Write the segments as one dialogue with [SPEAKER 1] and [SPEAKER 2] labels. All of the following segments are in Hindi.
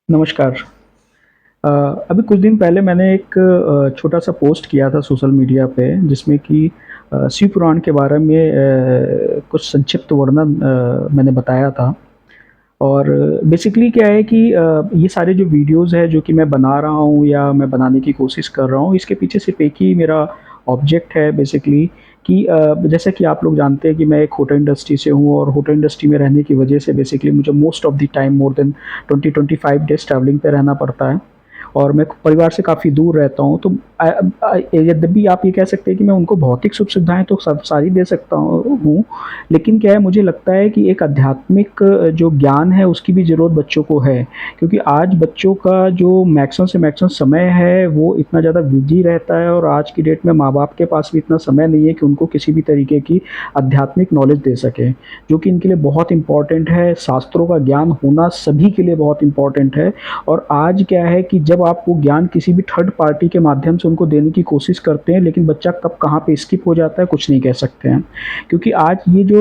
[SPEAKER 1] नमस्कार। अ, अभी कुछ दिन पहले मैंने एक छोटा-सा पोस्ट किया था सोशल मीडिया पे जिसमें कि शिव पुराण के बारे में कुछ संक्षिप्त वर्णन मैंने बताया था। और बेसिकली क्या है कि ये सारे जो वीडियोज़ हैं जो कि मैं बना रहा हूँ या मैं बनाने की कोशिश कर रहा हूँ, इसके पीछे सिर्फ़ एक ही मेरा ऑब्जेक्ट है बेसिकली कि जैसा कि आप लोग जानते हैं कि मैं एक होटल इंडस्ट्री से हूँ और होटल इंडस्ट्री में रहने की वजह से बेसिकली मुझे most of the time more than 20-25 days travelling पे रहना पड़ता है। और मैं परिवार से काफ़ी दूर रहता हूँ, तो यद्यपि आप ये कह सकते हैं कि मैं उनको भौतिक सुख-सुविधाएँ तो सब सारी दे सकता हूँ, लेकिन क्या है मुझे लगता है कि एक आध्यात्मिक जो ज्ञान है उसकी भी ज़रूरत बच्चों को है। क्योंकि आज बच्चों का जो मैक्सिमम से मैक्सिमम समय है वो इतना ज़्यादा बिज़ी रहता है और आज की डेट में माँ-बाप के पास भी इतना समय नहीं है कि उनको किसी भी तरीके की आध्यात्मिक नॉलेज दे सकें, जो कि इनके लिए बहुत इम्पोर्टेंट है। शास्त्रों का ज्ञान होना सभी के लिए बहुत इम्पोर्टेंट है। और आज क्या है कि जब आप वो ज्ञान किसी भी थर्ड पार्टी के माध्यम से उनको देने की कोशिश करते हैं, लेकिन बच्चा कब कहाँ पे स्किप हो जाता है कुछ नहीं कह सकते हैं। क्योंकि आज ये जो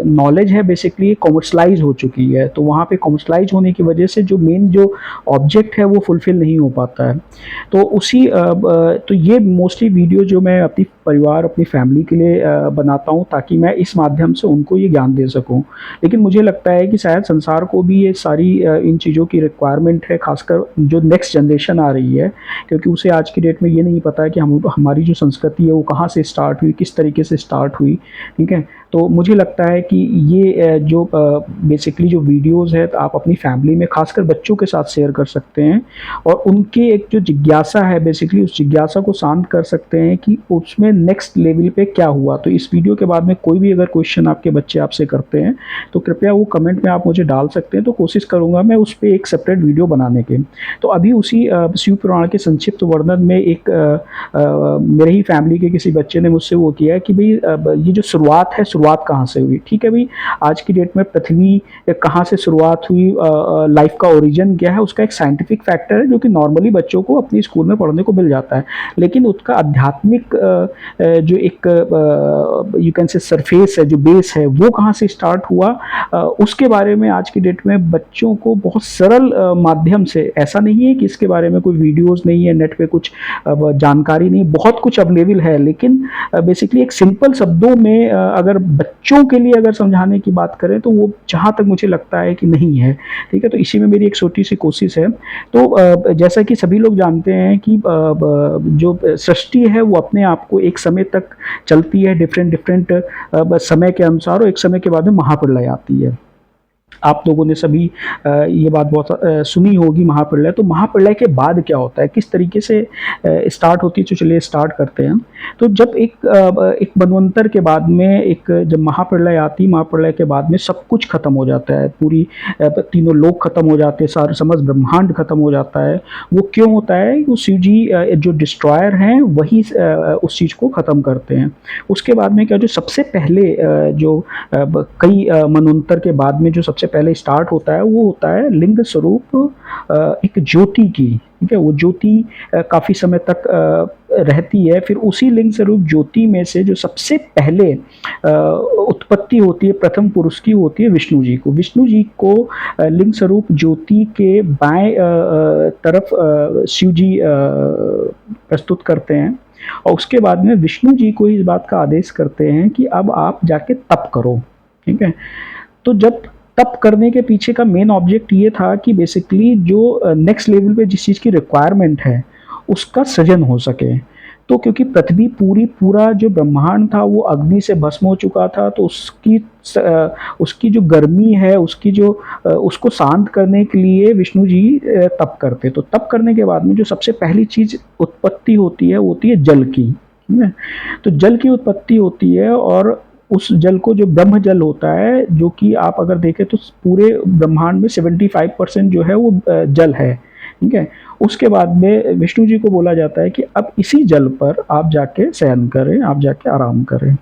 [SPEAKER 1] नॉलेज है बेसिकली कॉमर्शलाइज़ हो चुकी है, तो वहाँ पे कॉमर्शलाइज़ होने की वजह से जो मेन जो ऑब्जेक्ट है वो फुलफ़िल नहीं हो पाता है। तो उसी तो ये मोस्टली वीडियो जो मैं अपनी परिवार, अपनी फैमिली के लिए बनाता हूँ ताकि मैं इस माध्यम से उनको ये ज्ञान दे सकूँ। लेकिन मुझे लगता है कि शायद संसार को भी ये सारी इन चीज़ों की रिक्वायरमेंट है, ख़ासकर जो नेक्स्ट जनरेशन आ रही है, क्योंकि उसे आज की डेट में ये नहीं पता है कि हमारी जो संस्कृति है वो कहाँ से स्टार्ट हुई, किस तरीके से स्टार्ट हुई, ठीक है? तो मुझे लगता है कि ये जो बेसिकली जो वीडियोज़ है, तो आप अपनी फैमिली में ख़ासकर बच्चों के साथ शेयर कर सकते हैं और उनकी एक जो जिज्ञासा है बेसिकली उस जिज्ञासा को शांत कर सकते हैं कि उसमें नेक्स्ट लेवल पे क्या हुआ। तो इस वीडियो के बाद में कोई भी अगर क्वेश्चन आपके बच्चे आपसे करते हैं, तो कृपया वो कमेंट में आप मुझे डाल सकते हैं, तो कोशिश करूँगा मैं उस पे एक सेपरेट वीडियो बनाने की। तो अभी उसी शिव पुराण के संक्षिप्त वर्णन में एक मेरे ही फैमिली के किसी बच्चे ने मुझसे वो किया है कि भई ये जो शुरुआत है, शुरुआत कहाँ से हुई? ठीक है भई, आज की डेट में पृथ्वी कहाँ से शुरुआत हुई, लाइफ़ का ओरिजिन क्या है, उसका एक साइंटिफिक फैक्टर है जो कि नॉर्मली बच्चों को अपनी स्कूल में पढ़ने को मिल जाता है। लेकिन उसका आध्यात्मिक जो एक यू कैन से सरफेस है, जो बेस है, वो कहाँ से स्टार्ट हुआ, उसके बारे में आज की डेट में बच्चों को बहुत सरल माध्यम से, ऐसा नहीं है कि इसके बारे में कोई वीडियोज़ नहीं है, नेट पे कुछ जानकारी नहीं, बहुत कुछ अवेलेबल है, लेकिन बेसिकली एक सिंपल शब्दों में अगर बच्चों के लिए अगर समझाने की बात करें तो वो जहाँ तक मुझे लगता है कि नहीं है, ठीक है? तो इसी में मेरी एक छोटी-सी कोशिश है। तो जैसा कि सभी लोग जानते हैं कि जो सृष्टि है वो अपने आप को एक समय तक चलती है डिफरेंट समय के अनुसार और एक समय के बाद में महाप्रलय आती है। आप लोगों ने सभी ये बात बहुत सुनी होगी महाप्रलय। तो महाप्रलय के बाद क्या होता है, किस तरीके से स्टार्ट होती है, तो चलिए स्टार्ट करते हैं। तो जब एक मनवंतर के बाद में एक जब महाप्रलय आती है, महाप्रलय के बाद में सब कुछ खत्म हो जाता है, पूरी तीनों लोक खत्म हो जाते हैं, सारे समस्त ब्रह्मांड खत्म हो जाता है। वो क्यों होता है? वो शिव जी जो डिस्ट्रॉयर हैं वही उस चीज़ को खत्म करते हैं। उसके बाद में क्या, जो सबसे पहले जो कई मनवंतर के बाद में जो सबसे पहले स्टार्ट होता है वो होता है लिंग स्वरूप एक ज्योति की, ठीक है? वो ज्योति काफ़ी समय तक रहती है। फिर उसी लिंग स्वरूप ज्योति में से जो सबसे पहले उत्पत्ति होती है प्रथम पुरुष की, होती है विष्णु जी को। विष्णु जी को लिंग स्वरूप ज्योति के बाएं तरफ शिव जी प्रस्तुत करते हैं और उसके बाद में विष्णु जी को इस बात का आदेश करते हैं कि अब आप जाके तप करो, ठीक है? तो जब तप करने के पीछे का मेन ऑब्जेक्ट ये था कि बेसिकली जो नेक्स्ट लेवल पे जिस चीज़ की रिक्वायरमेंट है, उसका सृजन हो सके। तो क्योंकि पृथ्वी पूरा जो ब्रह्मांड था वो अग्नि से भस्म हो चुका था, तो उसकी जो गर्मी है, उसको शांत करने के लिए विष्णु जी तप करते। तो तप करने के बाद में जो सबसे पहली चीज़ उत्पत्ति होती है, वो होती है जल की, ठीक है? तो जल की उत्पत्ति होती है और उस जल को, जो ब्रह्म जल होता है, जो कि आप अगर देखें तो पूरे ब्रह्मांड में 75% जो है वो जल है, ठीक है? उसके बाद में विष्णु जी को बोला जाता है कि अब इसी जल पर आप जाके शयन करें, आप जाके आराम करें।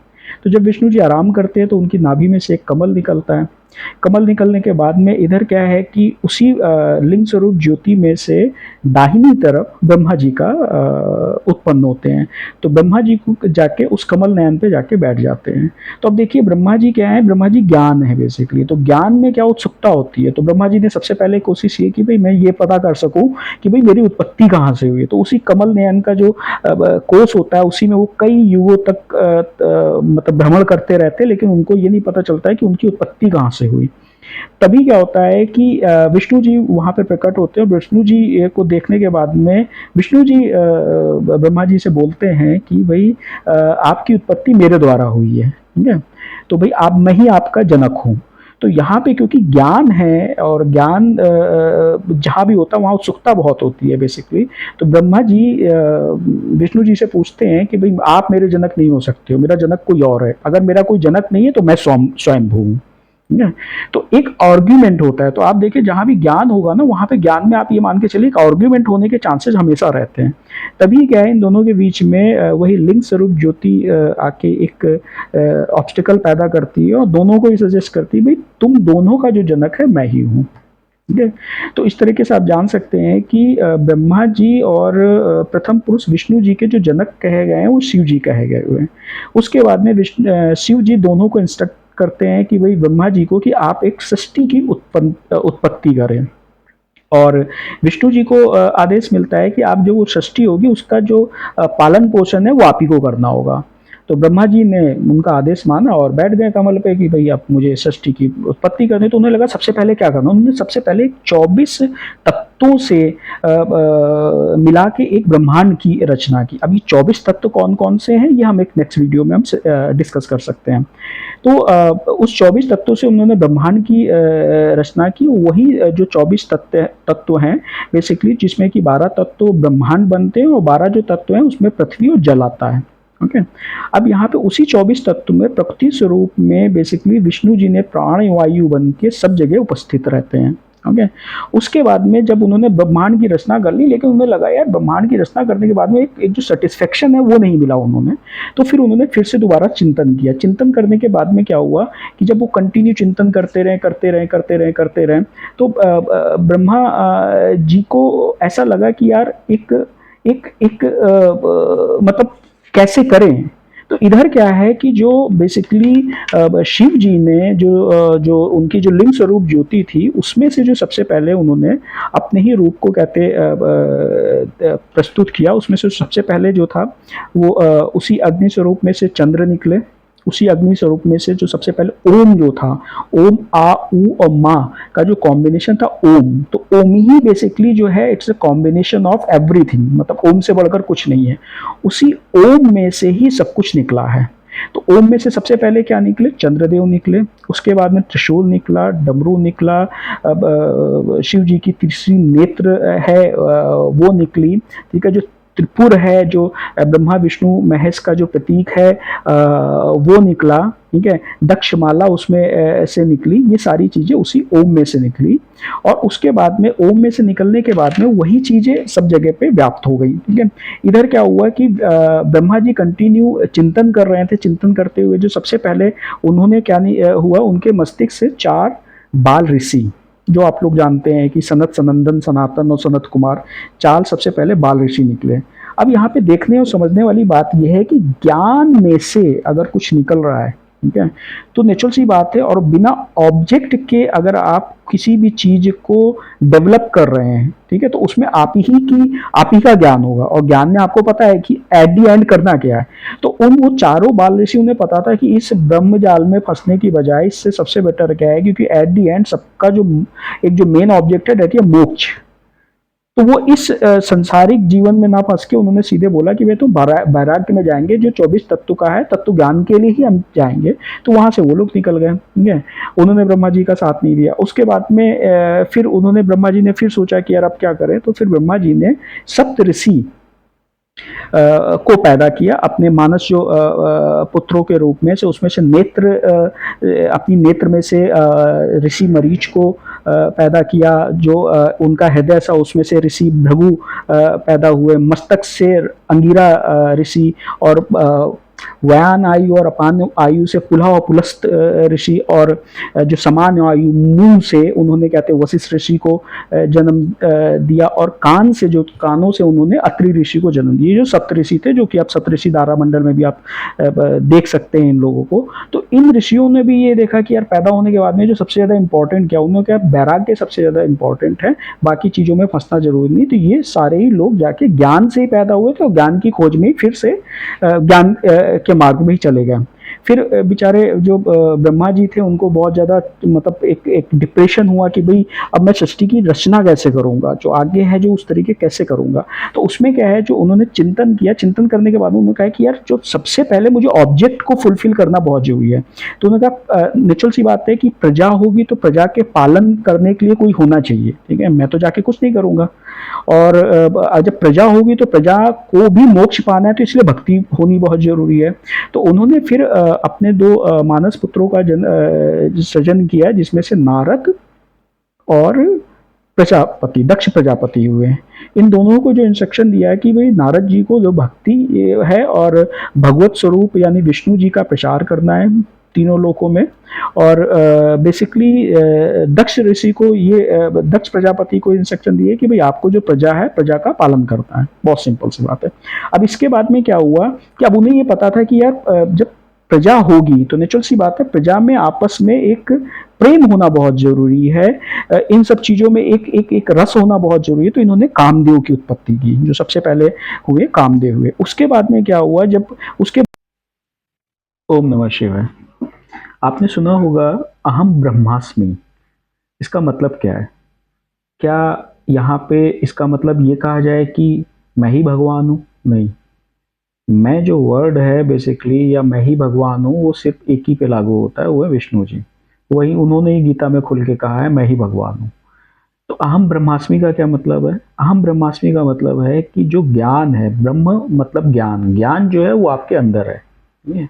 [SPEAKER 1] तो जब विष्णु जी आराम करते हैं तो उनकी नाभि में से एक कमल निकलता है। कमल निकलने के बाद में इधर क्या है कि उसी लिंग स्वरूप ज्योति में से दाहिनी तरफ ब्रह्मा जी का उत्पन्न होते हैं। तो ब्रह्मा जी को जाके उस कमल नयन पे जाके बैठ जाते हैं। तो अब देखिए ब्रह्मा जी क्या है, ब्रह्मा जी ज्ञान है बेसिकली। तो ज्ञान में क्या उत्सुकता होती है, तो ब्रह्मा जी ने सबसे पहले कोशिश ये की भाई मैं ये पता कर सकूं कि भाई मेरी उत्पत्ति कहाँ से हुई है। तो उसी कमल नयन का जो कोष होता है उसी में वो कई युगों तक मतलब भ्रमण करते रहते हैं, लेकिन उनको ये नहीं पता चलता है कि उनकी उत्पत्ति कहाँ से हुई। तभी क्या होता है कि विष्णु जी वहाँ पे प्रकट होते हैं, और विष्णु जी को देखने के बाद में विष्णु जी ब्रह्मा जी से बोलते हैं कि भाई आपकी उत्पत्ति मेरे द्वारा हुई है, ठीक है। तो भाई आप, मैं ही आपका जनक हूँ। तो यहाँ पे क्योंकि ज्ञान है और ज्ञान जहाँ भी होता है वहाँ उत्सुकता बहुत होती है बेसिकली। तो ब्रह्मा जी विष्णु जी से पूछते हैं कि भाई आप मेरे जनक नहीं हो सकते हो, मेरा जनक कोई और है। अगर मेरा कोई जनक नहीं है तो मैं स्वयंभू हूँ। ठीक है। तो एक आर्ग्यूमेंट होता है। तो आप देखिए जहां भी ज्ञान होगा ना वहां पे ज्ञान में आप ये मान के चलिए एक आर्ग्यूमेंट होने के चांसेस हमेशा रहते हैं। तभी क्या है इन दोनों के बीच में वही लिंग स्वरूप ज्योति आके एक ऑब्स्टिकल पैदा करती है और दोनों को ही सजेस्ट करती है भाई तुम दोनों का जो जनक है मैं ही हूँ। ठीक है। तो इस तरीके से आप जान सकते हैं कि ब्रह्मा जी और प्रथम पुरुष विष्णु जी के जो जनक कहे गए हैं वो शिव जी कहे गए हुए हैं। उसके बाद में शिव जी दोनों को इंस्ट्रक्ट करते हैं कि भाई ब्रह्मा जी को कि आप एक सृष्टि की उत्पत्ति करें, और विष्णु जी को आदेश मिलता है कि आप जो वो सृष्टि होगी उसका जो पालन पोषण है वो आप ही को करना होगा। तो ब्रह्मा जी ने उनका आदेश माना और बैठ गए कमल पे कि भाई आप मुझे सृष्टि की उत्पत्ति करनी। तो उन्हें लगा सबसे पहले क्या करना, उन्होंने सबसे पहले 24 तत्वों से मिला के एक ब्रह्मांड की रचना की। अब ये 24 तत्व कौन कौन से हैं ये हम एक नेक्स्ट वीडियो में हम डिस्कस कर सकते हैं। तो उस 24 तत्वों से उन्होंने ब्रह्मांड की रचना की। वही जो 24 तत्व हैं बेसिकली, जिसमें कि 12 तत्व ब्रह्मांड बनते हैं और 12 जो तत्व हैं उसमें पृथ्वी और जल आता है। ओके। अब यहाँ पे उसी 24 तत्व में प्रकृति स्वरूप में बेसिकली विष्णु जी ने प्राण वायु बन के सब जगह उपस्थित रहते हैं। ओके। उसके बाद में जब उन्होंने ब्रह्मांड की रचना कर ली, लेकिन उन्हें लगा यार ब्रह्मांड की रचना करने के बाद में एक जो सेटिस्फेक्शन है वो नहीं मिला उन्होंने। तो फिर उन्होंने फिर से दोबारा चिंतन किया। चिंतन करने के बाद में क्या हुआ कि जब वो कंटिन्यू चिंतन करते रहे तो ब्रह्मा जी को ऐसा लगा कि यार एक एक एक मतलब कैसे करें। तो इधर क्या है कि जो बेसिकली शिव जी ने जो उनकी जो लिंग स्वरूप ज्योति थी उसमें से जो सबसे पहले उन्होंने अपने ही रूप को कहते प्रस्तुत किया। उसमें से सबसे पहले जो था वो उसी अग्नि स्वरूप में से चंद्र निकले। उसी अग्नि स्वरूप में से जो सबसे पहले ओम जो था, ओम आ उ और माँ का जो कॉम्बिनेशन था ओम, तो ओम ही बेसिकली जो है it's a combination of everything, मतलब ओम से बढ़कर कुछ नहीं है। उसी ओम में से ही सब कुछ निकला है। तो ओम में से सबसे पहले क्या निकले, चंद्रदेव निकले। उसके बाद में त्रिशूल निकला, डमरू निकला, शिव जी की तीसरी नेत्र है वो निकली। ठीक है। जो त्रिपुर है, जो ब्रह्मा विष्णु महेश का जो प्रतीक है वो निकला। ठीक है। दक्षमाला उसमें से निकली। ये सारी चीजें उसी ओम में से निकली। और उसके बाद में ओम में से निकलने के बाद में वही चीजें सब जगह पे व्याप्त हो गई। ठीक है। इधर क्या हुआ कि ब्रह्मा जी कंटिन्यू चिंतन कर रहे थे। चिंतन करते हुए जो सबसे पहले उन्होंने क्या नहीं हुआ, उनके मस्तिष्क से 4 बाल ऋषि, जो आप लोग जानते हैं कि सनत, सनंदन, सनातन और सनत कुमार, 4 सबसे पहले बाल ऋषि निकले। अब यहाँ पे देखने और समझने वाली बात यह है कि ज्ञान में से अगर कुछ निकल रहा है, ठीक है, तो नेचुरल सी बात है। और बिना ऑब्जेक्ट के अगर आप किसी भी चीज को डेवलप कर रहे हैं, ठीक है, तो उसमें आप ही का ज्ञान होगा। और ज्ञान में आपको पता है कि एट दी एंड करना क्या है। तो वो चारों बाल ऋषि उन्हें पता था कि इस ब्रह्म जाल में फंसने की बजाय इससे सबसे बेटर क्या है, क्योंकि एट दी एंड सबका जो मेन ऑब्जेक्ट है दैट इज मोक्ष। तो वो इस संसारिक जीवन में ना फंस के उन्होंने सीधे बोला कि वे तो बैराग्य में जाएंगे, जो 24 तत्व का है, तत्व ज्ञान के लिए ही हम जाएंगे। तो वहां से वो लोग निकल गए। ठीक है। उन्होंने ब्रह्मा जी का साथ नहीं दिया। उसके बाद में फिर उन्होंने ब्रह्मा जी ने फिर सोचा कि यार अब क्या करें। तो फिर ब्रह्मा जी ने सप्त ऋषि को पैदा किया अपने मानस जो पुत्रों के रूप में से। उसमें से नेत्र अपनी नेत्र में से ऋषि मरीच को पैदा किया, जो उनका हृदय सा उसमें से ऋषि भृगु पैदा हुए। मस्तक से अंगिरा ऋषि, और व्यान आयु और अपान आयु से पुलह और पुलस्त ऋषि, और जो समान आयु मुंह से उन्होंने कहते हैं वशिष्ठ ऋषि को जन्म दिया, और कान से जो कानों से उन्होंने अत्रि ऋषि को जन्म दिया। जो सप्तऋषि थे, जो कि आप सप्तऋषि दारामंडल में भी आप देख सकते हैं इन लोगों को। तो इन ऋषियों ने भी ये देखा कि यार पैदा होने के बाद में जो सबसे ज़्यादा इंपॉर्टेंट क्या, उन्होंने क्या वैराग्य सबसे ज़्यादा इंपॉर्टेंट है, बाकी चीज़ों में फंसना जरूरी नहीं। तो ये सारे ही लोग जाके ज्ञान से ही पैदा हुए थे और ज्ञान की खोज में फिर से ज्ञान के मार्ग में ही चले गए। फिर बेचारे जो ब्रह्मा जी थे उनको बहुत ज़्यादा मतलब एक डिप्रेशन हुआ कि भाई अब मैं सृष्टि की रचना कैसे करूँगा, जो आगे है जो उस तरीके कैसे करूँगा। तो उसमें क्या है, जो उन्होंने चिंतन किया, चिंतन करने के बाद उन्होंने कहा कि यार जो सबसे पहले मुझे ऑब्जेक्ट को फुलफिल करना बहुत जरूरी है। तो उन्होंने कहा नेचुरल सी बात है कि प्रजा होगी तो प्रजा के पालन करने के लिए कोई होना चाहिए, ठीक है, मैं तो जाके कुछ नहीं करूँगा। और जब प्रजा होगी तो प्रजा को भी मोक्ष पाना है, तो इसलिए भक्ति होनी बहुत जरूरी है। तो उन्होंने फिर अपने दो मानस पुत्रों का सृजन किया, जिसमें से नारद और प्रजापति, दक्ष प्रजापति हुए। इन दोनों को जो इंस्ट्रक्शन दिया है कि भाई नारद जी को जो भक्ति है और भगवत स्वरूप यानी विष्णु जी का प्रचार करना है तीनों लोकों में, और बेसिकली दक्ष ऋषि को ये दक्ष प्रजापति को इंस्ट्रक्शन दिए कि भाई आपको जो प्रजा है प्रजा का पालन करना है। बहुत सिंपल सी बात है। अब इसके बाद में क्या हुआ कि अब उन्हें ये पता था कि यार जब प्रजा होगी तो नेचुरल सी बात है प्रजा में आपस में एक प्रेम होना बहुत जरूरी है, इन सब चीजों में एक एक एक रस होना बहुत जरूरी है। तो इन्होंने कामदेव की उत्पत्ति की, जो सबसे पहले हुए कामदेव हुए। उसके बाद में क्या हुआ, जब उसके ओम नमः शिवाय, आपने सुना होगा अहम ब्रह्मास्मि, इसका मतलब क्या है? क्या यहाँ पे इसका मतलब ये कहा जाए कि मैं ही भगवान हूँ? नहीं, मैं जो वर्ड है बेसिकली, या मैं ही भगवान हूँ, वो सिर्फ एक ही पे लागू होता है, वो है विष्णु जी। वही उन्होंने ही गीता में खुल के कहा है मैं ही भगवान हूँ। तो अहम ब्रह्मास्मि का क्या मतलब है? अहम ब्रह्मास्मि का मतलब है कि जो ज्ञान है, ब्रह्म मतलब ज्ञान, ज्ञान जो है वो आपके अंदर है, ठीक है।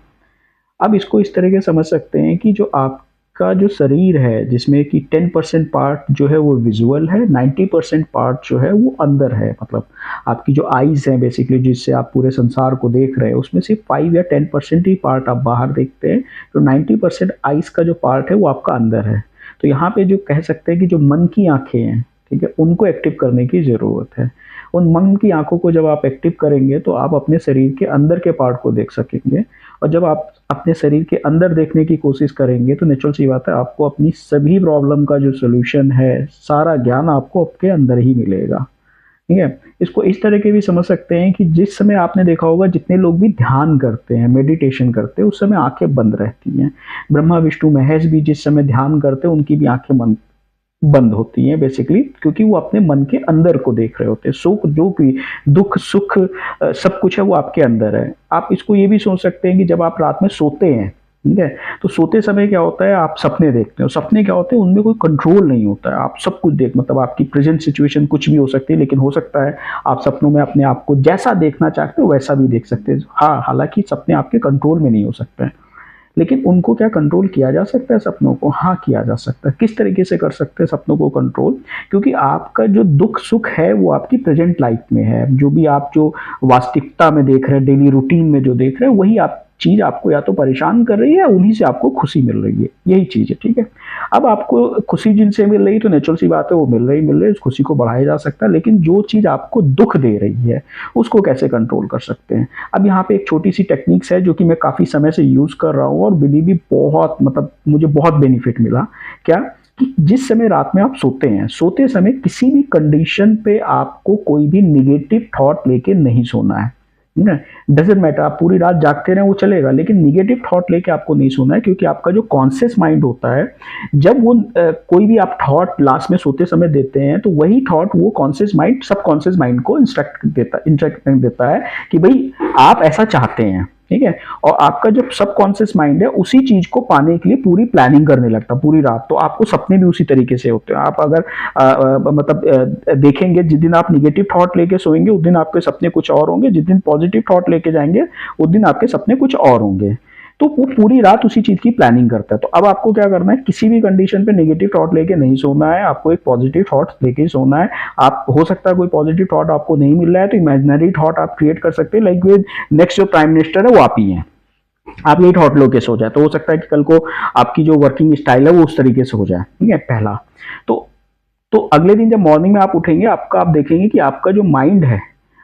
[SPEAKER 1] अब इसको इस तरीके समझ सकते हैं कि जो आपका जो शरीर है, जिसमें कि 10% पार्ट जो है वो विजुअल है, 90% पार्ट जो है वो अंदर है। मतलब आपकी जो आईज है बेसिकली, जिससे आप पूरे संसार को देख रहे हैं, उसमें सिर्फ 5 या 10% ही पार्ट आप बाहर देखते हैं। तो 90% आईज का जो पार्ट है वो आपका अंदर है। तो यहाँ पे जो कह सकते हैं कि जो मन की आंखें हैं, ठीक है, उनको एक्टिव करने की ज़रूरत है। उन मन की आंखों को जब आप एक्टिव करेंगे तो आप अपने शरीर के अंदर के पार्ट को देख सकेंगे। और जब आप अपने शरीर के अंदर देखने की कोशिश करेंगे तो नेचुरल सी बात है आपको अपनी सभी प्रॉब्लम का जो सोल्यूशन है, सारा ज्ञान आपको आपके अंदर ही मिलेगा, ठीक है। इसको इस तरह के भी समझ सकते हैं कि जिस समय आपने देखा होगा जितने लोग भी ध्यान करते हैं, मेडिटेशन करते हैं, उस समय आंखें बंद रहती हैं। ब्रह्मा विष्णु महेश भी जिस समय ध्यान करते हैं उनकी भी आंखें बंद होती हैं बेसिकली, क्योंकि वो अपने मन के अंदर को देख रहे होते हैं। सुख जो भी, दुख सुख सब कुछ है वो आपके अंदर है। आप इसको ये भी सोच सकते हैं कि जब आप रात में सोते हैं, ठीक है, तो सोते समय क्या होता है, आप सपने देखते हो। सपने क्या होते हैं, उनमें कोई कंट्रोल नहीं होता है, आप सब कुछ मतलब आपकी प्रेजेंट सिचुएशन कुछ भी हो सकती है, लेकिन हो सकता है आप सपनों में अपने आप को जैसा देखना चाहते हो वैसा भी देख सकते हैं। हाँ, हालांकि सपने आपके कंट्रोल में नहीं हो सकते हैं, लेकिन उनको क्या कंट्रोल किया जा सकता है सपनों को? हाँ, किया जा सकता है। किस तरीके से कर सकते हैं सपनों को कंट्रोल? क्योंकि आपका जो दुख सुख है वो आपकी प्रेजेंट लाइफ में है। जो भी आप जो वास्तविकता में देख रहे हैं, डेली रूटीन में जो देख रहे हैं, वही आप चीज आपको या तो परेशान कर रही है या उन्हीं से आपको खुशी मिल रही है, यही चीज है, ठीक है। अब आपको खुशी जिनसे मिल रही है तो नेचुरल सी बात है वो मिल रही है, उस खुशी को बढ़ाया जा सकता है। लेकिन जो चीज आपको दुख दे रही है उसको कैसे कंट्रोल कर सकते हैं? अब यहाँ पे एक छोटी सी टेक्निक्स है जो कि मैं काफी समय से यूज कर रहा हूँ और बिलीव भी बहुत मतलब मुझे बहुत बेनिफिट मिला। क्या कि जिस समय रात में आप सोते हैं, सोते समय किसी भी कंडीशन पे आपको कोई भी निगेटिव थॉट लेके नहीं सोना है। डजेंट मैटर, आप पूरी रात जागते रहे वो चलेगा, लेकिन निगेटिव थॉट लेके आपको नहीं सोना है। क्योंकि आपका जो कॉन्शियस माइंड होता है, जब वो कोई भी आप थॉट लास्ट में सोते समय देते हैं तो वही थॉट वो कॉन्शियस माइंड सब कॉन्शियस माइंड को इंस्ट्रक्ट देता है कि भाई आप ऐसा चाहते हैं, ठीक है। और आपका जो सब कॉन्शियस माइंड है उसी चीज को पाने के लिए पूरी प्लानिंग करने लगता है पूरी रात। तो आपको सपने भी उसी तरीके से होते हैं। आप अगर देखेंगे, जिस दिन आप निगेटिव थॉट लेके सोएंगे उस दिन आपके सपने कुछ और होंगे, जिस दिन पॉजिटिव थॉट लेके जाएंगे उस दिन आपके सपने कुछ और होंगे। तो वो पूरी रात उसी चीज की प्लानिंग करता है। तो अब आपको क्या करना है, किसी भी कंडीशन पे नेगेटिव थॉट लेके नहीं सोना है, आपको एक पॉजिटिव थॉट लेके ही सोना है। आप हो सकता है कोई पॉजिटिव थॉट आपको नहीं मिल रहा है तो इमेजिनरी थॉट आप क्रिएट कर सकते हैं, लाइक नेक्स्ट जो प्राइम मिनिस्टर है वो आप ही हैं, आप यही थॉट लो के सो जाए, तो हो सकता है कि कल को आपकी जो वर्किंग स्टाइल है वो उस तरीके से हो जाए, ठीक है, पहला। तो अगले दिन जब मॉर्निंग में आप उठेंगे, आप देखेंगे कि आपका जो माइंड है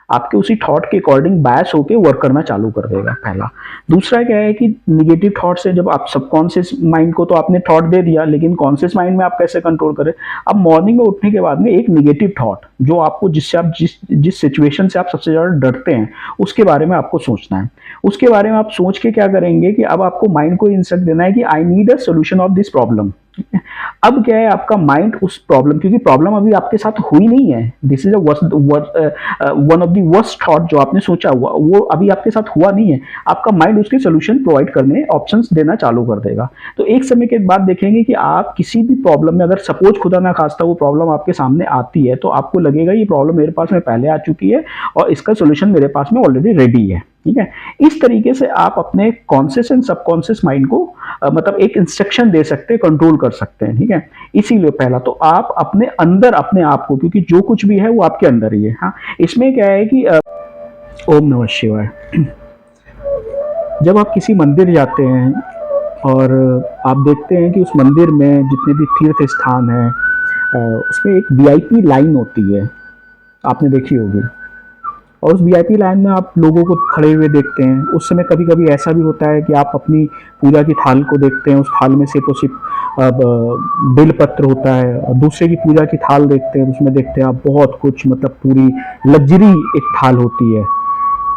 [SPEAKER 1] आपके उसी थॉट के अकॉर्डिंग बायस होके वर्क करना चालू कर देगा, पहला। दूसरा क्या है कि निगेटिव थॉट से जब आप सबकॉन्शियस माइंड को तो आपने थॉट दे दिया, लेकिन कॉन्शियस माइंड में आप कैसे कंट्रोल करें? अब मॉर्निंग में उठने के बाद में एक निगेटिव थॉट जो आपको, जिससे आप जिस सिचुएशन से आप सबसे ज्यादा डरते हैं उसके बारे में आपको सोचना है। उसके बारे में आप सोच के क्या करेंगे कि अब आपको माइंड को इंस्ट्रक्ट देना है कि I need a solution of this problem. अब क्या है, आपका माइंड उस प्रॉब्लम, क्योंकि प्रॉब्लम अभी आपके साथ हुई नहीं है, this is one of the worst thought जो आपने सोचा हुआ वो अभी आपके साथ हुआ नहीं है, आपका माइंड उसके सोल्यूशन प्रोवाइड करने, ऑप्शंस देना चालू कर देगा। तो एक समय के बाद देखेंगे कि आप किसी भी प्रॉब्लम में, अगर सपोज खुदा ना खास्ता वो प्रॉब्लम आपके सामने आती है, तो आपको लगेगा ये प्रॉब्लम मेरे पास में पहले आ चुकी है और इसका सोल्यूशन मेरे पास में ऑलरेडी रेडी है, ठीक है। इस तरीके से आप अपने कॉन्शियस एंड सबकॉन्शियस माइंड को मतलब एक इंस्ट्रक्शन दे सकते हैं, कंट्रोल कर सकते हैं, ठीक है। इसीलिए पहला तो आप अपने अंदर अपने आप को, क्योंकि जो कुछ भी है वो आपके अंदर ही है। हाँ, इसमें क्या है कि ओम नमः शिवाय। जब आप किसी मंदिर जाते हैं और आप देखते हैं कि उस मंदिर में जितने भी तीर्थ स्थान हैं उसमें एक वीआईपी लाइन होती है, आपने देखी होगी। और उस वीआईपी लाइन में आप लोगों को खड़े हुए देखते हैं। उस समय कभी कभी ऐसा भी होता है कि आप अपनी पूजा की थाल को देखते हैं, उस थाल में सिर्फ और सिर्फ बेल पत्र होता है, और दूसरे की पूजा की थाल देखते हैं, उसमें देखते हैं आप बहुत कुछ, मतलब पूरी लग्जरी एक थाल होती है।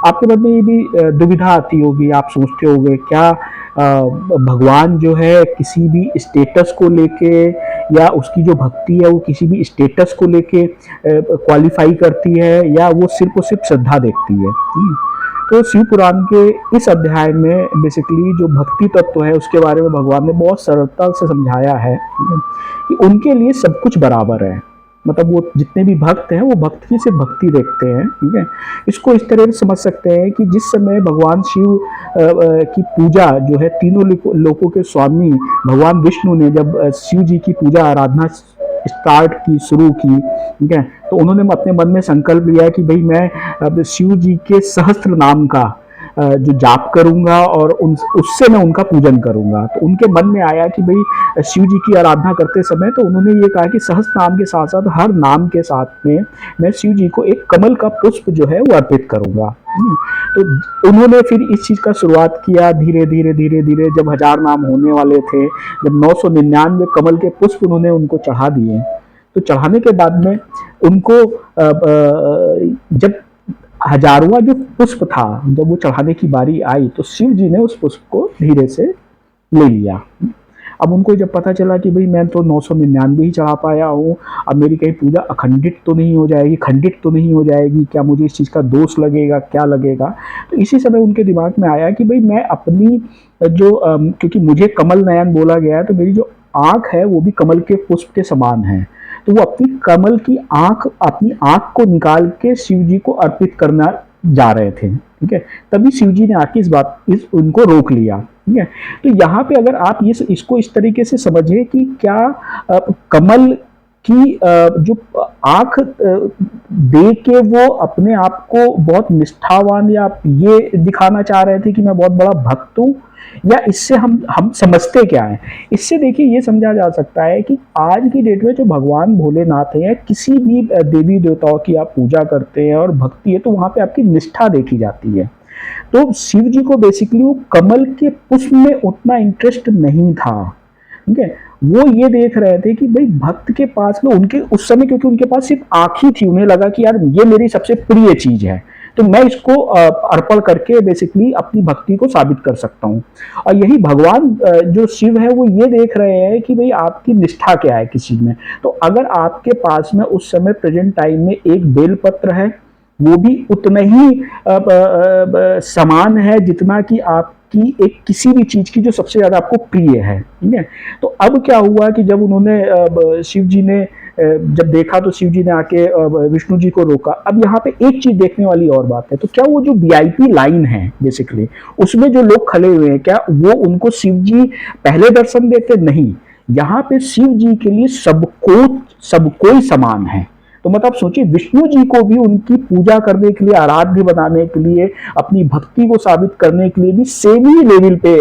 [SPEAKER 1] आपके मन में ये भी दुविधा आती होगी, आप सोचते होंगे क्या भगवान जो है किसी भी स्टेटस को लेके, या उसकी जो भक्ति है वो किसी भी स्टेटस को लेके क्वालिफाई करती है, या वो सिर्फ और सिर्फ श्रद्धा देखती है? तो शिव पुराण के इस अध्याय में बेसिकली जो भक्ति तत्व है उसके बारे में भगवान ने बहुत सरलता से समझाया है कि उनके लिए सब कुछ बराबर है। मतलब वो जितने भी भक्त हैं वो भक्त की सिर्फ भक्ति देखते हैं, ठीक है। इसको इस तरह से समझ सकते हैं कि जिस समय भगवान शिव की पूजा जो है, तीनों लोकों के स्वामी भगवान विष्णु ने जब शिव जी की पूजा आराधना स्टार्ट की, शुरू की, ठीक है, तो उन्होंने अपने मन में संकल्प लिया कि भाई मैं अब शिव जी के सहस्त्र नाम का जो जाप करूंगा और उससे मैं उनका पूजन करूंगा। तो उनके मन में आया कि भाई शिव जी की आराधना करते समय तो उन्होंने ये कहा कि सहस्त्र नाम के साथ साथ हर नाम के साथ में मैं शिव जी को एक कमल का पुष्प जो है वो अर्पित करूंगा। तो उन्होंने फिर इस चीज का शुरुआत किया, धीरे धीरे धीरे धीरे जब 1000 नाम होने वाले थे, जब 999 कमल के पुष्प उन्होंने उनको चढ़ा दिए, तो चढ़ाने के बाद में उनको जब 1000वां जो पुष्प था, जब वो चढ़ाने की बारी आई तो शिव जी ने उस पुष्प को धीरे से ले लिया। अब उनको जब पता चला कि भाई मैं तो 999 ही चढ़ा पाया हूँ, अब मेरी कहीं पूजा अखंडित तो नहीं हो जाएगी, खंडित तो नहीं हो जाएगी, क्या मुझे इस चीज़ का दोष लगेगा, क्या लगेगा? तो इसी समय उनके दिमाग में आया कि भाई मैं अपनी जो क्योंकि मुझे कमल नयन बोला गया है, तो मेरी जो आँख है वो भी कमल के पुष्प के समान है। तो वो अपनी कमल की आँख, अपनी आँख को निकाल के शिव जी को अर्पित करना जा रहे थे, ठीक है। तभी शिव जी ने आके उनको रोक लिया, ठीक है। तो यहाँ पे अगर आप इसको इस तरीके से समझे कि क्या कमल की जो आँख दे के वो अपने आप को बहुत निष्ठावान या ये दिखाना चाह रहे थे कि मैं बहुत बड़ा भक्त हूँ, या इससे हम समझते क्या है? इससे देखिए ये समझा जा सकता है कि आज की डेट में जो भगवान भोलेनाथ है, किसी भी देवी देवताओं की आप पूजा करते हैं और भक्ति है, तो वहां पे आपकी निष्ठा देखी जाती है। तो शिव जी को बेसिकली वो कमल के पुष्प में उतना इंटरेस्ट नहीं था, ठीक है। वो ये देख रहे थे कि भाई भक्त के पास में, उनके उस समय क्योंकि उनके पास सिर्फ आँख ही थी, उन्हें लगा कि यार ये मेरी सबसे प्रिय चीज है, तो मैं इसको अर्पण करके बेसिकली अपनी भक्ति को साबित कर सकता हूँ। और यही भगवान जो शिव है वो ये देख रहे हैं कि भाई आपकी निष्ठा क्या है किसी में। तो अगर आपके पास में उस समय प्रेजेंट टाइम में एक बेलपत्र है, वो भी उतना ही समान है जितना कि आपकी एक किसी भी चीज की जो सबसे ज्यादा आपको प्रिय है, ठीक है। तो अब क्या हुआ कि जब उन्होंने शिव जी ने जब देखा तो शिव जी ने आके विष्णु जी को रोका। अब यहाँ पे एक चीज देखने वाली और बात है, तो क्या वो जो वीआईपी लाइन है बेसिकली उसमें जो लोग खड़े हुए हैं, क्या वो उनको शिव जी पहले दर्शन देते? नहीं, यहाँ पे शिव जी के लिए सब कोई समान है। तो मतलब आप सोचिए, विष्णु जी को भी उनकी पूजा करने के लिए, आराध्य बनाने के लिए, अपनी भक्ति को साबित करने के लिए भी सेम ही लेवल पे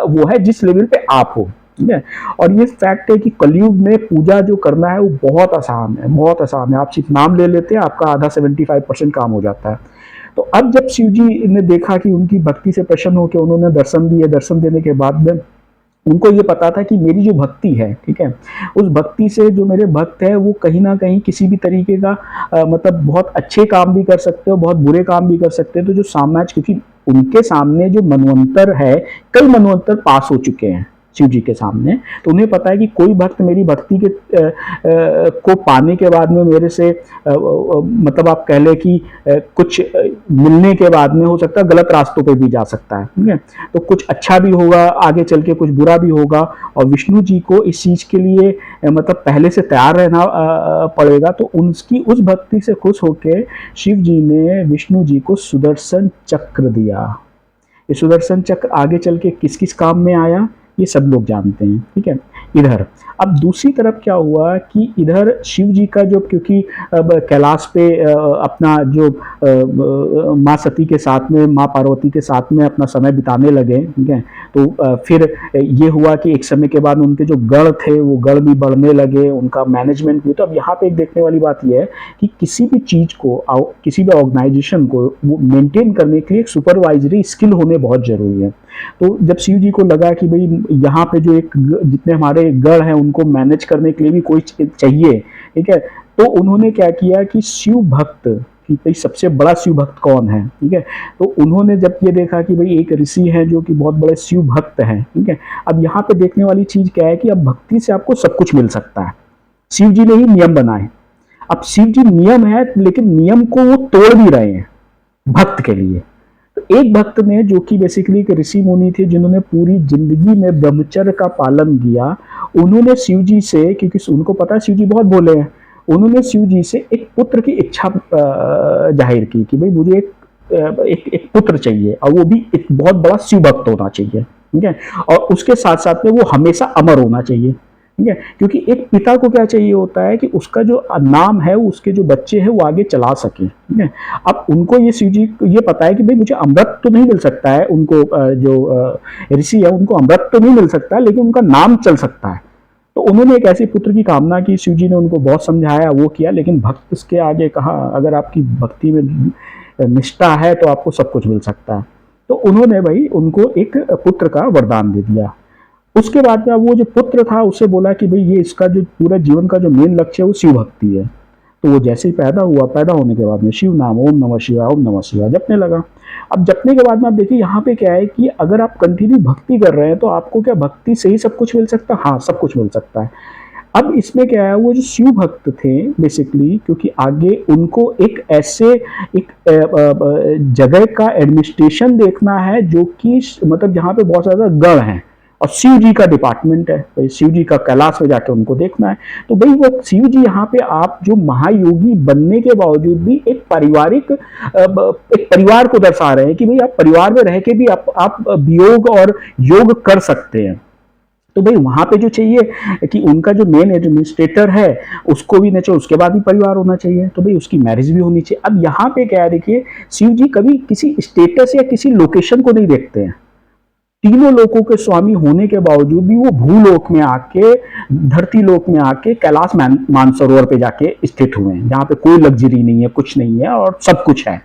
[SPEAKER 1] वो है जिस लेवल पे आप हो। ठीक है। और ये फैक्ट है कि कलयुग में पूजा जो करना है वो बहुत आसान है, बहुत आसान है। आप सिर्फ नाम ले लेते हैं, आपका आधा 75% काम हो जाता है। तो अब जब शिव जी ने देखा कि उनकी भक्ति से प्रसन्न होकर उन्होंने दर्शन दिए, दर्शन देने के बाद में उनको ये पता था कि मेरी जो भक्ति है, ठीक है, उस भक्ति से जो मेरे भक्त है वो कहीं ना कहीं किसी भी तरीके का मतलब बहुत अच्छे काम भी कर सकते हो, बहुत बुरे काम भी कर सकते हैं। तो जो सामना, क्योंकि उनके सामने जो मनवंतर है, कई मनवंतर पास हो चुके हैं शिव जी के सामने, तो उन्हें पता है कि कोई भक्त मेरी भक्ति के को पाने के बाद में मेरे से मतलब आप कह ले कि कुछ मिलने के बाद में हो सकता है गलत रास्तों पे भी जा सकता है। ठीक है। तो कुछ अच्छा भी होगा आगे चल के, कुछ बुरा भी होगा, और विष्णु जी को इस चीज के लिए मतलब पहले से तैयार रहना पड़ेगा। तो उनकी उस भक्ति से खुश होकर शिव जी ने विष्णु जी को सुदर्शन चक्र दिया। ये सुदर्शन चक्र आगे चल के किस किस काम में आया ये सब लोग जानते हैं। ठीक है। इधर अब दूसरी तरफ क्या हुआ कि इधर शिव जी का जो, क्योंकि अब कैलाश पे अपना जो माँ सती के साथ में, माँ पार्वती के साथ में अपना समय बिताने लगे। ठीक है। तो फिर ये हुआ कि एक समय के बाद उनके जो गढ़ थे वो गढ़ भी बढ़ने लगे, उनका मैनेजमेंट भी। तो अब यहाँ पे एक देखने वाली बात यह है कि किसी भी चीज़ को, किसी भी ऑर्गेनाइजेशन को वो मेंटेन करने के लिए एक सुपरवाइजरी स्किल होने बहुत जरूरी है। तो जब शिव जी को लगा कि भाई यहाँ पे जो एक जितने हमारे गढ़ हैं उनको मैनेज करने के लिए भी कोई चाहिए, ठीक है, तो उन्होंने क्या किया कि शिव भक्त, कि भाई सबसे बड़ा शिव भक्त कौन है, ठीक है, तो उन्होंने जब ये देखा कि भाई एक ऋषि है जो कि बहुत बड़े शिव भक्त हैं, ठीक है, अब यहाँ पे देखने वाली चीज क्या है कि अब भक्ति से आपको सब कुछ मिल सकता है। शिव जी ने ही नियम बनाए। अब शिव जी नियम है, लेकिन नियम को वो तोड़ भी रहे हैं भक्त के लिए। एक भक्त ने, जो कि बेसिकली एक ऋषि मुनि थे जिन्होंने पूरी जिंदगी में ब्रह्मचर्य का पालन किया, उन्होंने शिव जी से, क्योंकि उनको पता है शिव जी बहुत भोले हैं, उन्होंने शिव जी से एक पुत्र की इच्छा जाहिर की कि भाई मुझे एक पुत्र चाहिए, और वो भी एक बहुत बड़ा शिव भक्त होना चाहिए। ठीक है। और उसके साथ साथ में वो हमेशा अमर होना चाहिए। ठीक है। क्योंकि एक पिता को क्या चाहिए होता है कि उसका जो नाम है, उसके जो बच्चे हैं वो आगे चला सके। ठीक है। अब उनको ये शिव जी को ये पता है कि भाई मुझे अमृत तो नहीं मिल सकता है, उनको जो ऋषि है उनको अमृत तो नहीं मिल सकता है, लेकिन उनका नाम चल सकता है। तो उन्होंने एक ऐसे पुत्र की कामना की। शिव जी ने उनको बहुत समझाया, वो किया, लेकिन भक्त इसके आगे कहा अगर आपकी भक्ति में निष्ठा है तो आपको सब कुछ मिल सकता है। तो उन्होंने भाई उनको एक पुत्र का वरदान दे दिया। उसके बाद में वो जो पुत्र था उससे बोला कि भाई ये इसका जो पूरा जीवन का जो मेन लक्ष्य है वो शिव भक्ति है। तो वो जैसे ही पैदा हुआ, पैदा होने के बाद में शिव नाम ओम नमः शिवाय, ओम नमः शिवाय जपने लगा। अब जपने के बाद में आप देखिए यहाँ पे क्या है कि अगर आप कंटिन्यू भक्ति कर रहे हैं तो आपको क्या भक्ति से ही सब कुछ मिल सकता है? हाँ, सब कुछ मिल सकता है। अब इसमें क्या है, वो जो शिव भक्त थे बेसिकली, क्योंकि आगे उनको एक ऐसे एक जगह का एडमिनिस्ट्रेशन देखना है जो कि मतलब जहाँ पे बहुत ज्यादा गढ़ हैं और शिव जी का डिपार्टमेंट है, शिव जी का कैलाश में जाके उनको देखना है। तो भाई वो शिव जी यहाँ पे आप जो महायोगी बनने के बावजूद भी एक पारिवारिक एक परिवार को दर्शा रहे हैं कि भाई आप परिवार में रह के भी आप वियोग और योग कर सकते हैं। तो भाई वहां पे जो चाहिए कि उनका जो मेन एडमिनिस्ट्रेटर है उसको भी नेचर, उसके बाद ही परिवार होना चाहिए, तो भाई उसकी मैरिज भी होनी चाहिए। अब यहाँ पे क्या है, देखिए शिव जी कभी किसी स्टेटस या किसी लोकेशन को नहीं देखते हैं। तीनों लोकों के स्वामी होने के बावजूद भी वो भूलोक में आके, धरती लोक में आके कैलाश मानसरोवर पे जाके स्थित हुए हैं, जहाँ पे कोई लग्जरी नहीं है, कुछ नहीं है और सब कुछ है।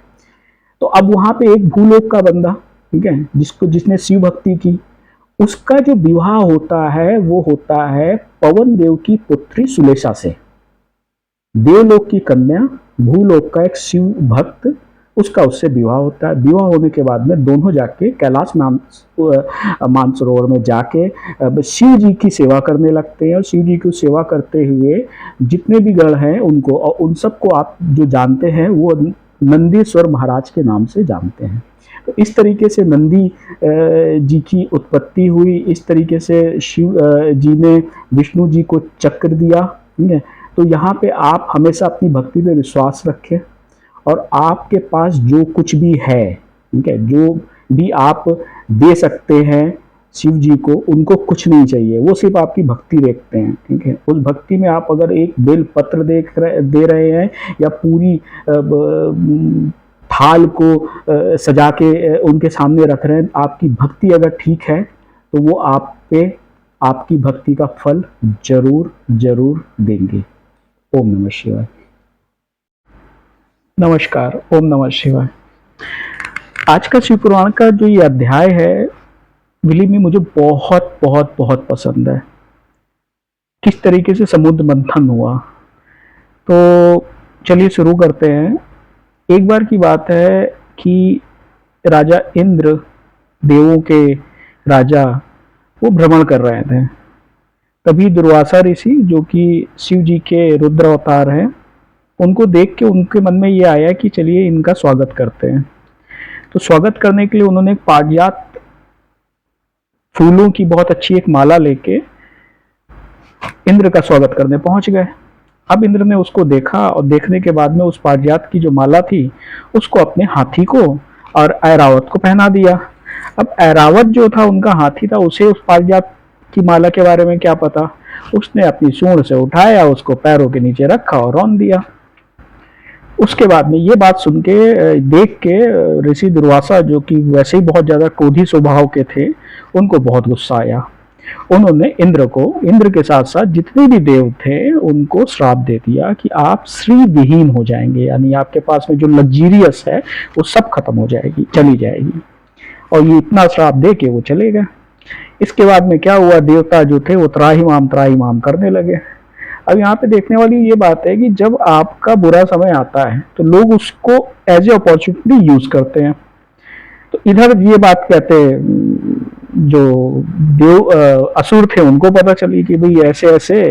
[SPEAKER 1] तो अब वहां पे एक भूलोक का बंदा, ठीक है, जिसने शिव भक्ति की, उसका जो विवाह होता है वो होता है पवन देव की पुत्री सुलेषा से। देवलोक की कन्या, भूलोक का एक शिव भक्त, उसका उससे विवाह होता है। विवाह होने के बाद में दोनों जाके कैलाश मानसरोवर में जाके शिव जी की सेवा करने लगते हैं, और शिव जी की सेवा करते हुए जितने भी गढ़ हैं उनको, और उन सबको आप जो जानते हैं वो नंदीश्वर महाराज के नाम से जानते हैं। तो इस तरीके से नंदी जी की उत्पत्ति हुई। इस तरीके से शिव जी ने विष्णु जी को चक्र दिया। ठीक है। तो यहाँ पे आप हमेशा अपनी भक्ति पे विश्वास रखें, और आपके पास जो कुछ भी है, ठीक है, जो भी आप दे सकते हैं, शिव जी को, उनको कुछ नहीं चाहिए, वो सिर्फ आपकी भक्ति देखते हैं, ठीक है। उस भक्ति में आप अगर एक बेल पत्र दे रहे हैं या पूरी थाल को सजा के उनके सामने रख रहे हैं, आपकी भक्ति अगर ठीक है तो वो आप पे आपकी भक्ति का फल जरूर जरूर देंगे। ओम नमः शिवाय। नमस्कार, ओम नमः शिवाय। आज का शिव पुराण का जो ये अध्याय है, बिलीव मी, मुझे बहुत बहुत बहुत पसंद है। किस तरीके से समुद्र मंथन हुआ, तो चलिए शुरू करते हैं। एक बार की बात है कि राजा इंद्र, देवों के राजा, वो भ्रमण कर रहे थे। तभी दुर्वासा ऋषि, जो कि शिव जी के रुद्र अवतार हैं, उनको देख के उनके मन में ये आया कि चलिए इनका स्वागत करते हैं। तो स्वागत करने के लिए उन्होंने एक पारिजात फूलों की बहुत अच्छी एक माला लेके इंद्र का स्वागत करने पहुंच गए। अब इंद्र ने उसको देखा और देखने के बाद में उस पारिजात की जो माला थी उसको अपने हाथी को और ऐरावत को पहना दिया। अब ऐरावत जो था, उनका हाथी था, उसे उस पारिजात की माला के बारे में क्या पता। उसने अपनी सूंड से उठाया, उसको पैरों के नीचे रखा और रौंद दिया। उसके बाद में ये बात सुन के, देख के ऋषि दुर्वासा, जो कि वैसे ही बहुत ज्यादा क्रोधी स्वभाव के थे, उनको बहुत गुस्सा आया। उन्होंने इंद्र के साथ साथ जितने भी देव थे उनको श्राप दे दिया कि आप श्री विहीन हो जाएंगे, यानी आपके पास में जो लग्जीरियस है वो सब खत्म हो जाएगी, चली जाएगी। और ये इतना श्राप दे के वो चले गए। इसके बाद में क्या हुआ, देवता जो थे वो त्राहिमाम करने लगे। अब यहाँ पे देखने वाली ये बात है कि जब आपका बुरा समय आता है तो लोग उसको एज ए अपॉर्चुनिटी यूज करते हैं। तो इधर ये बात कहते जो देव असुर थे उनको पता चली कि भाई ऐसे ऐसे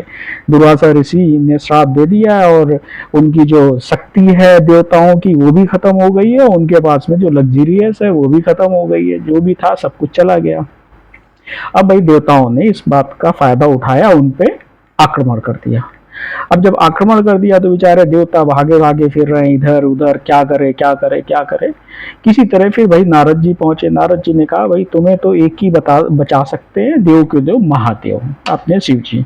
[SPEAKER 1] दुर्वासा ऋषि ने श्राप दे दिया और उनकी जो शक्ति है देवताओं की वो भी खत्म हो गई है, उनके पास में जो लग्जरियस है वो भी खत्म हो गई है, जो भी था सब कुछ चला गया। अब भाई देवताओं ने इस बात का फायदा उठाया, उन पे आक्रमण कर दिया। अब जब आक्रमण कर दिया तो बेचारे देवता भागे भागे फिर रहे हैं इधर उधर, क्या करे। किसी तरह फिर भाई नारद जी पहुंचे। नारद जी ने कहा भाई तुम्हें तो एक ही बचा सकते हैं, देव के देव महादेव अपने शिव जी।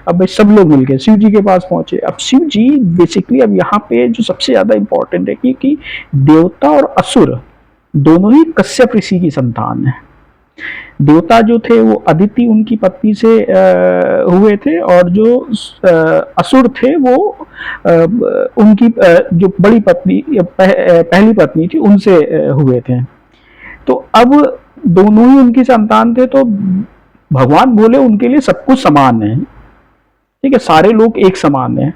[SPEAKER 1] अब भाई सब लोग मिलकर शिव जी के पास पहुंचे। अब शिव जी बेसिकली, अब यहाँ पे जो सबसे ज्यादा इंपॉर्टेंट है कि देवता और असुर दोनों ही कश्यप ऋषि की संतान है। देवता जो थे वो अदिति उनकी पत्नी से हुए थे, और जो असुर थे वो उनकी जो बड़ी पत्नी पहली पत्नी थी उनसे हुए थे। तो अब दोनों ही उनकी संतान थे, तो भगवान बोले उनके लिए सब कुछ समान है, ठीक है, सारे लोग एक समान है।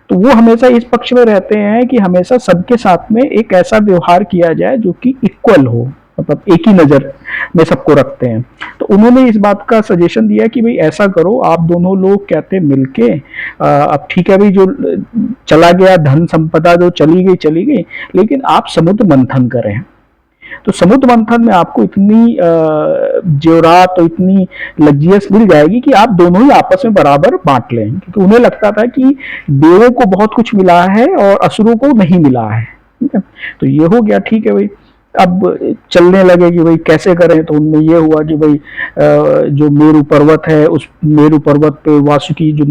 [SPEAKER 1] तो वो हमेशा इस पक्ष में रहते हैं कि हमेशा सबके साथ में एक ऐसा व्यवहार किया जाए जो कि इक्वल हो, मतलब एक ही नजर में सबको रखते हैं। तो उन्होंने इस बात का सजेशन दिया कि भाई ऐसा करो, आप दोनों लोग कहते मिलके, अब ठीक है भाई, जो चला गया धन संपदा जो चली गई, लेकिन आप समुद्र मंथन करें। तो समुद्र मंथन में आपको इतनी जेवरात और इतनी लग्जियस मिल जाएगी कि आप दोनों ही आपस में बराबर बांट लें, क्योंकि उन्हें लगता था कि देवों को बहुत कुछ मिला है और असुरों को नहीं मिला है, ठीक है। तो ये हो गया, ठीक है भाई। अब चलने लगे कि भाई कैसे करें। तो उनमें ये हुआ कि भाई जो मेरु पर्वत है, उस मेरु पर्वत पे वासुकी जो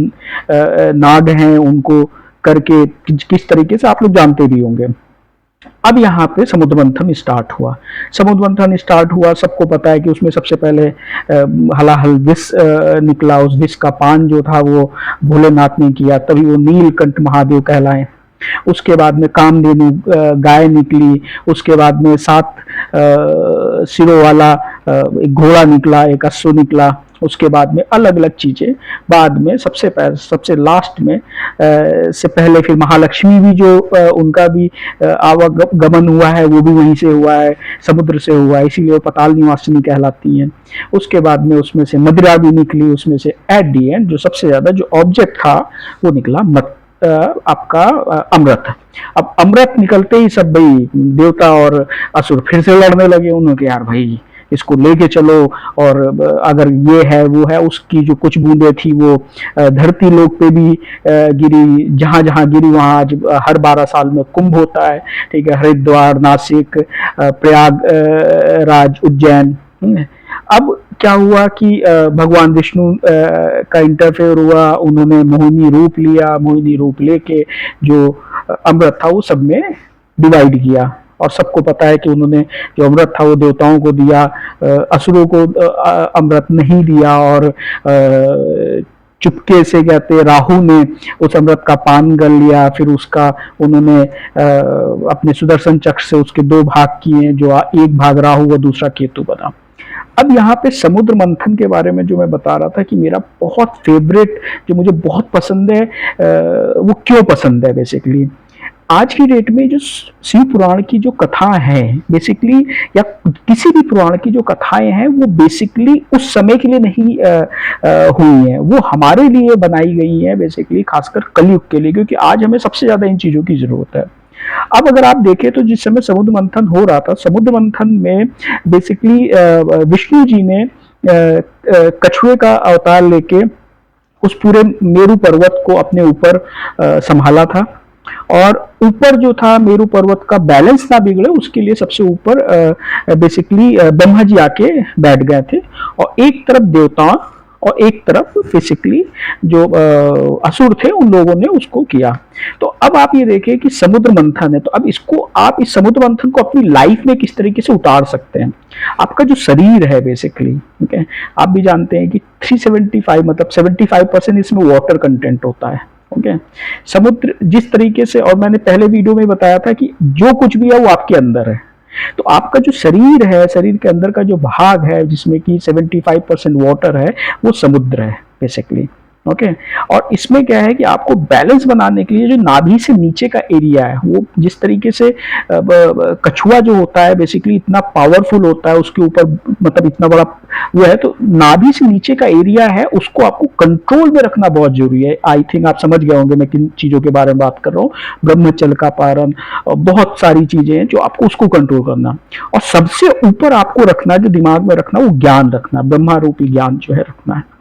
[SPEAKER 1] नाग हैं उनको करके किस तरीके से, आप लोग जानते भी होंगे। अब यहाँ पे समुद्र मंथन स्टार्ट हुआ। सबको पता है कि उसमें सबसे पहले हलाहल विष निकला। उस विष का पान जो था वो भोलेनाथ ने किया, तभी वो नीलकंठ महादेव कहलाए। उसके बाद में कामधेनु गाय निकली। उसके बाद में 7 सिरों वाला एक घोड़ा निकला, एक अश्व निकला। उसके बाद में अलग अलग चीजें। बाद में सबसे लास्ट में से पहले फिर महालक्ष्मी भी जो उनका भी आवागमन हुआ है वो भी वहीं से हुआ है, समुद्र से हुआ है, इसीलिए वो पाताल निवासिनी कहलाती हैं। उसके बाद में उसमें से मदिरा भी निकली। उसमें से एट दी एंड जो सबसे ज्यादा जो ऑब्जेक्ट था वो निकला आपका अमृत। अब अमृत निकलते ही सब भाई देवता और असुर फिर से लड़ने लगे। उन्होंने यार भाई इसको लेके चलो, और अगर ये है वो है, उसकी जो कुछ बूंदे थी वो धरती लोक पे भी गिरी। जहां जहां गिरी वहां आज हर 12 साल में कुंभ होता है, ठीक है, हरिद्वार, नासिक, प्रयाग राज, उज्जैन। अब क्या हुआ कि भगवान विष्णु का इंटरफेयर हुआ, उन्होंने मोहिनी रूप लिया, मोहिनी रूप लेके जो अमृत था वो सब में डिवाइड किया। और सबको पता है कि उन्होंने जो अमृत था वो देवताओं को दिया, असुरों को अमृत नहीं दिया। और चुपके से कहते राहु ने उस अमृत का पान कर लिया, फिर उसका उन्होंने अपने सुदर्शन चक्र से उसके दो भाग किए, जो एक भाग राहु व दूसरा केतु बना। अब यहाँ पे समुद्र मंथन के बारे में जो मैं बता रहा था कि मेरा बहुत फेवरेट, जो मुझे बहुत पसंद है, वो क्यों पसंद है बेसिकली, आज की डेट में जो शिव पुराण की जो कथा है बेसिकली, या किसी भी पुराण की जो कथाएं हैं, वो बेसिकली उस समय के लिए नहीं हुई हैं, वो हमारे लिए बनाई गई हैं बेसिकली, खासकर कलयुग के लिए, क्योंकि आज हमें सबसे ज्यादा इन चीजों की जरूरत है। अब अगर आप देखें तो जिस समय समुद्र मंथन हो रहा था, समुद्र मंथन में बेसिकली विष्णु जी ने कछुए का अवतार लेके उस पूरे मेरू पर्वत को अपने ऊपर संभाला था। और ऊपर जो था मेरू पर्वत का बैलेंस ना बिगड़े, उसके लिए सबसे ऊपर बेसिकली ब्रह्मा जी आके बैठ गए थे, और एक तरफ देवता और एक तरफ बेसिकली जो असुर थे, उन लोगों ने उसको किया। तो अब आप ये देखें कि समुद्र मंथन है, तो अब इसको आप इस समुद्र मंथन को अपनी लाइफ में किस तरीके से उतार सकते हैं। आपका जो शरीर है बेसिकली, ठीक है, आप भी जानते हैं कि 375 मतलब 75% इसमें वाटर कंटेंट होता है। ओके, समुद्र जिस तरीके से, और मैंने पहले वीडियो में बताया था कि जो कुछ भी है वो आपके अंदर है। तो आपका जो शरीर है, शरीर के अंदर का जो भाग है जिसमें कि 75% वाटर है, वो समुद्र है बेसिकली। ओके, और इसमें क्या है कि आपको बैलेंस बनाने के लिए जो नाभि से नीचे का एरिया है, वो जिस तरीके से कछुआ जो होता है बेसिकली इतना पावरफुल होता है, उसके ऊपर मतलब इतना बड़ा वो है, तो नाभि से नीचे का एरिया है उसको आपको कंट्रोल में रखना बहुत जरूरी है। आई थिंक आप समझ गए होंगे मैं किन चीजों के बारे में बात कर रहा हूँ। ब्रह्मचल का पारण और बहुत सारी चीजें हैं जो आपको उसको कंट्रोल करना, और सबसे ऊपर आपको रखना, जो दिमाग में रखना, वो ज्ञान रखना, ब्रह्मा रूपी ज्ञान जो है रखना है।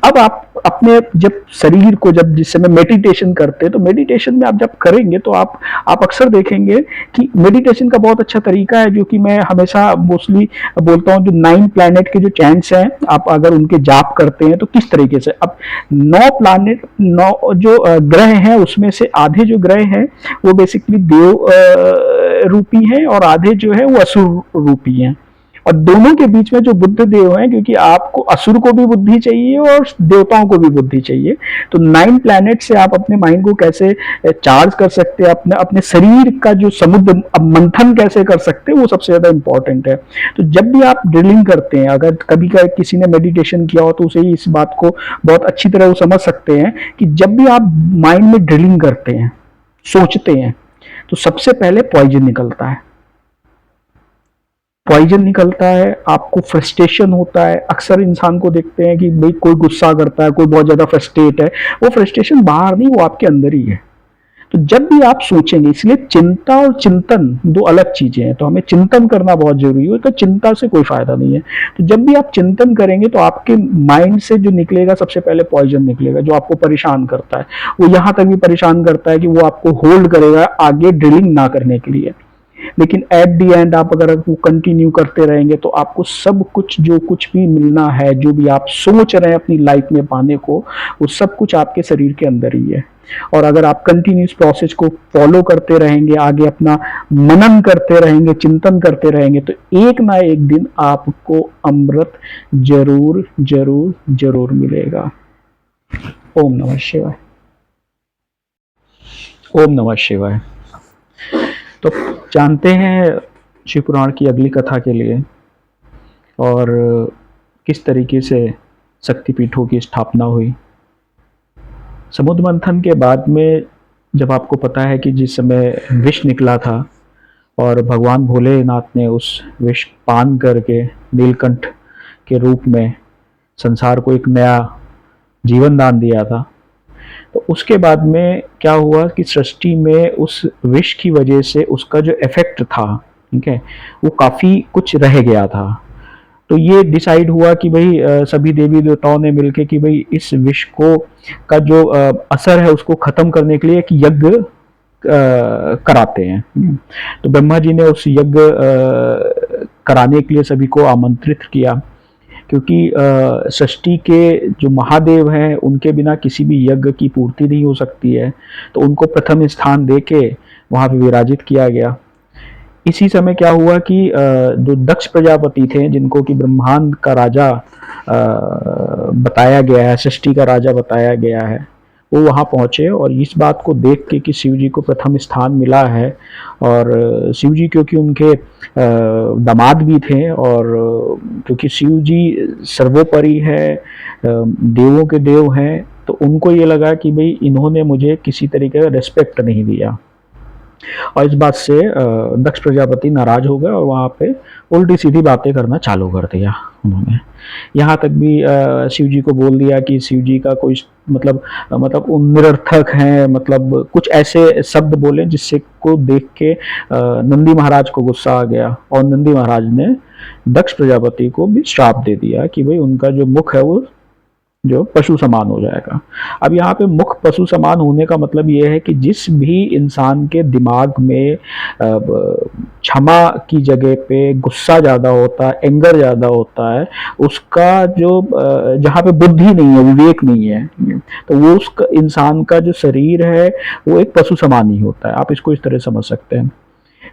[SPEAKER 1] अब आप अपने जब शरीर को, जब जिस समय मेडिटेशन करते हैं, तो मेडिटेशन में आप जब करेंगे तो आप अक्सर देखेंगे कि मेडिटेशन का बहुत अच्छा तरीका है, जो कि मैं हमेशा मोस्टली बोलता हूँ, जो 9 प्लैनेट के जो चैंट्स हैं, आप अगर उनके जाप करते हैं तो किस तरीके से, अब 9 प्लैनेट, 9 जो ग्रह हैं, उसमें से आधे जो ग्रह हैं वो बेसिकली देव रूपी हैं, और आधे जो है वो असुर रूपी हैं। और दोनों के बीच में जो बुद्ध देव हैं, क्योंकि आपको असुर को भी बुद्धि चाहिए और देवताओं को भी बुद्धि चाहिए, तो 9 प्लैनेट से आप अपने माइंड को कैसे चार्ज कर सकते हैं, अपने शरीर का जो समुद्र मंथन कैसे कर सकते हैं, वो सबसे ज्यादा इंपॉर्टेंट है। तो जब भी आप ड्रिलिंग करते हैं, अगर कभी किसी ने मेडिटेशन किया हो तो उसे इस बात को बहुत अच्छी तरह वो समझ सकते हैं कि जब भी आप माइंड में ड्रिलिंग करते हैं, सोचते हैं, तो सबसे पहले पॉइजन निकलता है। पॉइजन निकलता है, आपको फ्रस्ट्रेशन होता है। अक्सर इंसान को देखते हैं कि भाई कोई गुस्सा करता है, कोई बहुत ज्यादा फ्रस्ट्रेट है, वो फ्रस्ट्रेशन बाहर नहीं, वो आपके अंदर ही है। तो जब भी आप सोचेंगे, इसलिए चिंता और चिंतन दो अलग चीजें हैं, तो हमें चिंतन करना बहुत जरूरी है, तो चिंता से कोई फायदा नहीं है। तो जब भी आप चिंतन करेंगे तो आपके माइंड से जो निकलेगा, सबसे पहले पॉइजन निकलेगा, जो आपको परेशान करता है। वो यहां तक भी परेशान करता है कि वो आपको होल्ड करेगा आगे ड्रिलिंग ना करने के लिए। लेकिन एट दी एंड आप अगर वो कंटिन्यू करते रहेंगे तो आपको सब कुछ, जो कुछ भी मिलना है, जो भी आप सोच रहे हैं अपनी लाइफ में पाने को, वो सब कुछ आपके शरीर के अंदर ही है। और अगर आप कंटिन्यूस प्रोसेस को फॉलो करते रहेंगे, आगे अपना मनन करते रहेंगे, चिंतन करते रहेंगे, तो एक ना एक दिन आपको अमृत जरूर जरूर जरूर मिलेगा। ओम नमः शिवाय। ओम नमः शिवाय। तो जानते हैं शिव पुराण की अगली कथा के लिए, और किस तरीके से शक्तिपीठों की स्थापना हुई। समुद्र मंथन के बाद में जब आपको पता है कि जिस समय विष निकला था और भगवान भोलेनाथ ने उस विष पान करके नीलकंठ के रूप में संसार को एक नया जीवन दान दिया था, तो उसके बाद में क्या हुआ कि सृष्टि में उस विष की वजह से उसका जो इफेक्ट था, ठीक है, वो काफी कुछ रह गया था। तो ये डिसाइड हुआ कि भाई सभी देवी देवताओं ने मिलके कि भाई इस विष को का जो असर है उसको खत्म करने के लिए एक यज्ञ कराते हैं। तो ब्रह्मा जी ने उस यज्ञ कराने के लिए सभी को आमंत्रित किया। क्योंकि सृष्टि के जो महादेव हैं उनके बिना किसी भी यज्ञ की पूर्ति नहीं हो सकती है, तो उनको प्रथम स्थान दे के वहाँ पे विराजित किया गया। इसी समय क्या हुआ कि जो दक्ष प्रजापति थे, जिनको कि ब्रह्मांड का राजा बताया गया है, सृष्टि का राजा बताया गया है, वो वहाँ पहुँचे और इस बात को देख के कि शिव जी को प्रथम स्थान मिला है, और शिव जी क्योंकि उनके दामाद भी थे, और क्योंकि शिव जी सर्वोपरि है, देवों के देव हैं, तो उनको ये लगा कि भाई इन्होंने मुझे किसी तरीके का रिस्पेक्ट नहीं दिया, और इस बात से दक्ष प्रजापति नाराज हो गए और वहाँ पे उल्टी सीधी बातें करना चालू कर दिया उन्होंने। यहाँ तक भी शिव जी को बोल दिया कि शिव जी का कोई मतलब वो निरर्थक हैं, मतलब कुछ ऐसे शब्द बोले जिससे को देख के नंदी महाराज को गुस्सा आ गया, और नंदी महाराज ने दक्ष प्रजापति को भी श्राप दे दिया कि भाई उनका जो मुख है वो जो पशु समान हो जाएगा। अब यहाँ पे मुख पशु समान होने का मतलब ये है कि जिस भी इंसान के दिमाग में क्षमा की जगह पे गुस्सा ज़्यादा होता है, एंगर ज़्यादा होता है, उसका जो जहाँ पे बुद्धि नहीं है, विवेक नहीं है, तो वो उस इंसान का जो शरीर है वो एक पशु समान ही होता है। आप इसको इस तरह समझ सकते हैं।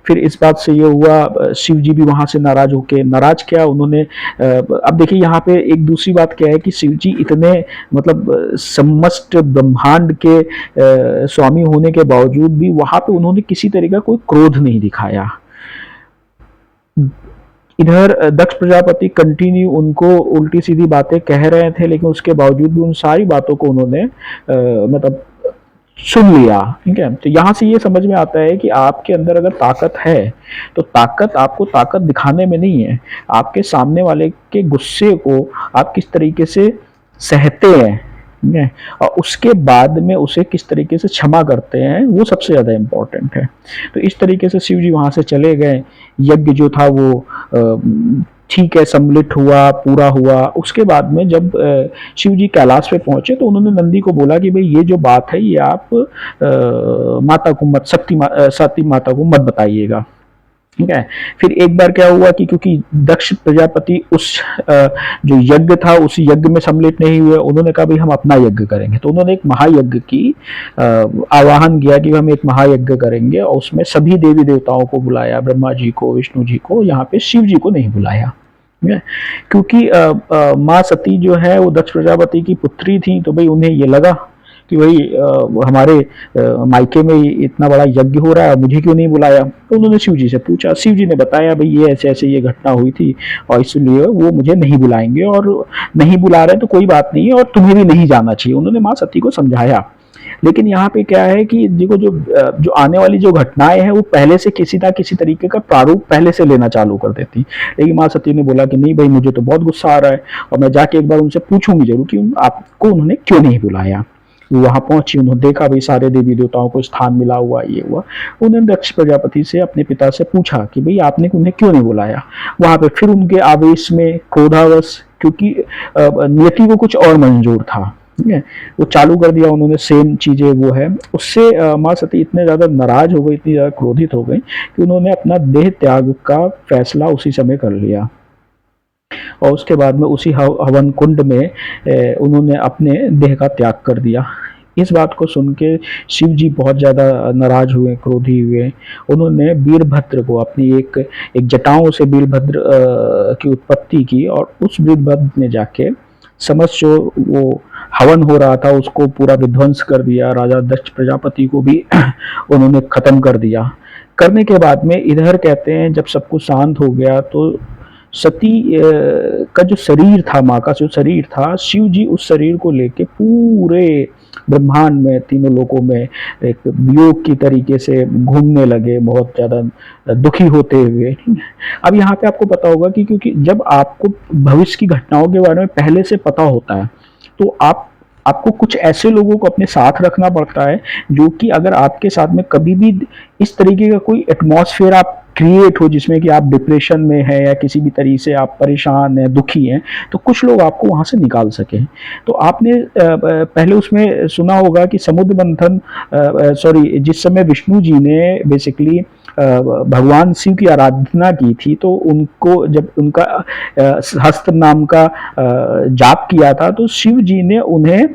[SPEAKER 1] फिर इस बात से ये हुआ, शिव जी भी वहां से नाराज होके, नाराज क्या उन्होंने, अब देखिए यहाँ पे एक दूसरी बात क्या है कि शिव जी इतने मतलब समस्त ब्रह्मांड के स्वामी होने के बावजूद भी वहां पे उन्होंने किसी तरीके का कोई क्रोध नहीं दिखाया। इधर दक्ष प्रजापति कंटिन्यू उनको उल्टी सीधी बातें कह रहे थे, लेकिन उसके बावजूद भी उन सारी बातों को उन्होंने मतलब सुन लिया। ठीक है, तो यहाँ से ये समझ में आता है कि आपके अंदर अगर ताकत है तो ताकत आपको ताकत दिखाने में नहीं है, आपके सामने वाले के गुस्से को आप किस तरीके से सहते हैं, ठीक है, और उसके बाद में उसे किस तरीके से क्षमा करते हैं, वो सबसे ज़्यादा इम्पोर्टेंट है। तो इस तरीके से शिव जी वहाँ से चले गए। यज्ञ जो था वो ठीक है सम्मिलित हुआ, पूरा हुआ। उसके बाद में जब शिव जी कैलाश पे पहुंचे तो उन्होंने नंदी को बोला कि भाई ये जो बात है ये आप माता को मत, सती माता को मत बताइएगा। ठीक है, फिर एक बार क्या हुआ कि क्योंकि दक्ष प्रजापति उस जो यज्ञ था उस यज्ञ में सम्मिलित नहीं हुए, उन्होंने कहा भाई हम अपना यज्ञ करेंगे, तो उन्होंने एक महायज्ञ की आवाहन किया कि हम एक महायज्ञ करेंगे, और उसमें सभी देवी देवताओं को बुलाया, ब्रह्मा जी को, विष्णु जी को, यहाँ पे शिव जी को नहीं बुलाया, क्योंकि माँ सती जो है वो दक्ष प्रजापति की पुत्री थी, तो भाई उन्हें ये लगा कि भाई हमारे मायके में इतना बड़ा यज्ञ हो रहा है, मुझे क्यों नहीं बुलाया। तो उन्होंने शिव जी से पूछा, शिव जी ने बताया भाई ये ऐसे ऐसे ये घटना हुई थी और इसलिए वो मुझे नहीं बुलाएंगे, और नहीं बुला रहे तो कोई बात नहीं है और तुम्हें भी नहीं जाना चाहिए। उन्होंने माँ सती को समझाया। लेकिन यहाँ पे क्या है कि देखो जो आने वाली जो घटनाएं हैं वो पहले से किसी ना किसी तरीके का प्रारूप पहले से लेना चालू कर देती। लेकिन माँ सती ने बोला कि नहीं भाई मुझे तो बहुत गुस्सा आ रहा है और मैं जाके एक बार उनसे पूछूंगी जरूर कि आपको उन्होंने क्यों नहीं बुलाया। वहां पहुंची, उन्होंने देखा भाई सारे देवी देवताओं को स्थान मिला हुआ, ये हुआ। उन्होंने दक्ष प्रजापति से अपने पिता से पूछा कि भाई आपने उन्हें क्यों नहीं बुलाया। वहां पे फिर उनके आवेश में क्रोधावश, क्योंकि नियति को कुछ और मंजूर था, ठीक है, वो चालू कर दिया उन्होंने सेम चीजें वो है। उससे माँ सती इतने ज्यादा नाराज हो गई, इतनी ज्यादा क्रोधित हो गई कि उन्होंने अपना देह त्याग का फैसला उसी समय कर लिया, और उसके बाद में उसी हवन कुंड में उन्होंने अपने देह का त्याग कर दिया। इस बात को सुन के शिव जी बहुत ज़्यादा नाराज हुए, क्रोधी हुए। उन्होंने वीरभद्र को अपनी एक जटाओं से वीरभद्र की उत्पत्ति की, और उस वीरभद्र ने जाके समस्त जो वो हवन हो रहा था उसको पूरा विध्वंस कर दिया। राजा दक्ष प्रजापति को भी उन्होंने खत्म कर दिया। करने के बाद में इधर कहते हैं जब सब कुछ शांत हो गया तो सती का जो शरीर था, माँ का जो शरीर था, शिव जी उस शरीर को लेके पूरे ब्रह्मांड में, तीनों लोकों में एक वियोग की तरीके से घूमने लगे, बहुत ज़्यादा दुखी होते हुए। अब यहाँ पे आपको पता होगा कि क्योंकि जब आपको भविष्य की घटनाओं के बारे में पहले से पता होता है तो आपको कुछ ऐसे लोगों को अपने साथ रखना पड़ता है जो कि अगर आपके साथ में कभी भी इस तरीके का कोई एटमॉस्फेयर आप क्रिएट हो जिसमें कि आप डिप्रेशन में हैं या किसी भी तरीके से आप परेशान हैं, दुखी हैं, तो कुछ लोग आपको वहाँ से निकाल सकें। तो आपने पहले उसमें सुना होगा कि समुद्र मंथन, सॉरी, जिस समय विष्णु जी ने बेसिकली भगवान शिव की आराधना की थी, तो उनको जब उनका हस्त नाम का जाप किया था, तो शिव जी ने उन्हें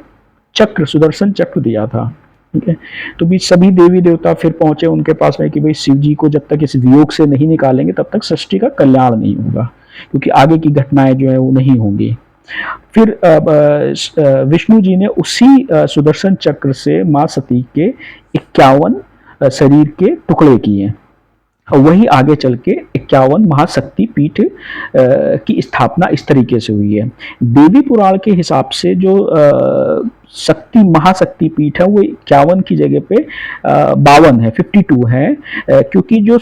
[SPEAKER 1] चक्र, सुदर्शन चक्र दिया था। ठीक है। तो भी सभी देवी देवता फिर पहुंचे उनके पास में कि भाई शिव जी को जब तक इस वियोग से नहीं निकालेंगे तब तक सृष्टि का कल्याण नहीं होगा, क्योंकि आगे की घटनाएं जो है वो नहीं होंगी। फिर विष्णु जी ने उसी सुदर्शन चक्र से माँ सती के 51 शरीर के टुकड़े किए, और वही आगे चल के 51 महाशक्ति पीठ की स्थापना इस तरीके से हुई है। देवी पुराण के हिसाब से जो शक्ति महाशक्ति पीठ है वो 51 की जगह पे 52 है, 52 है, क्योंकि जो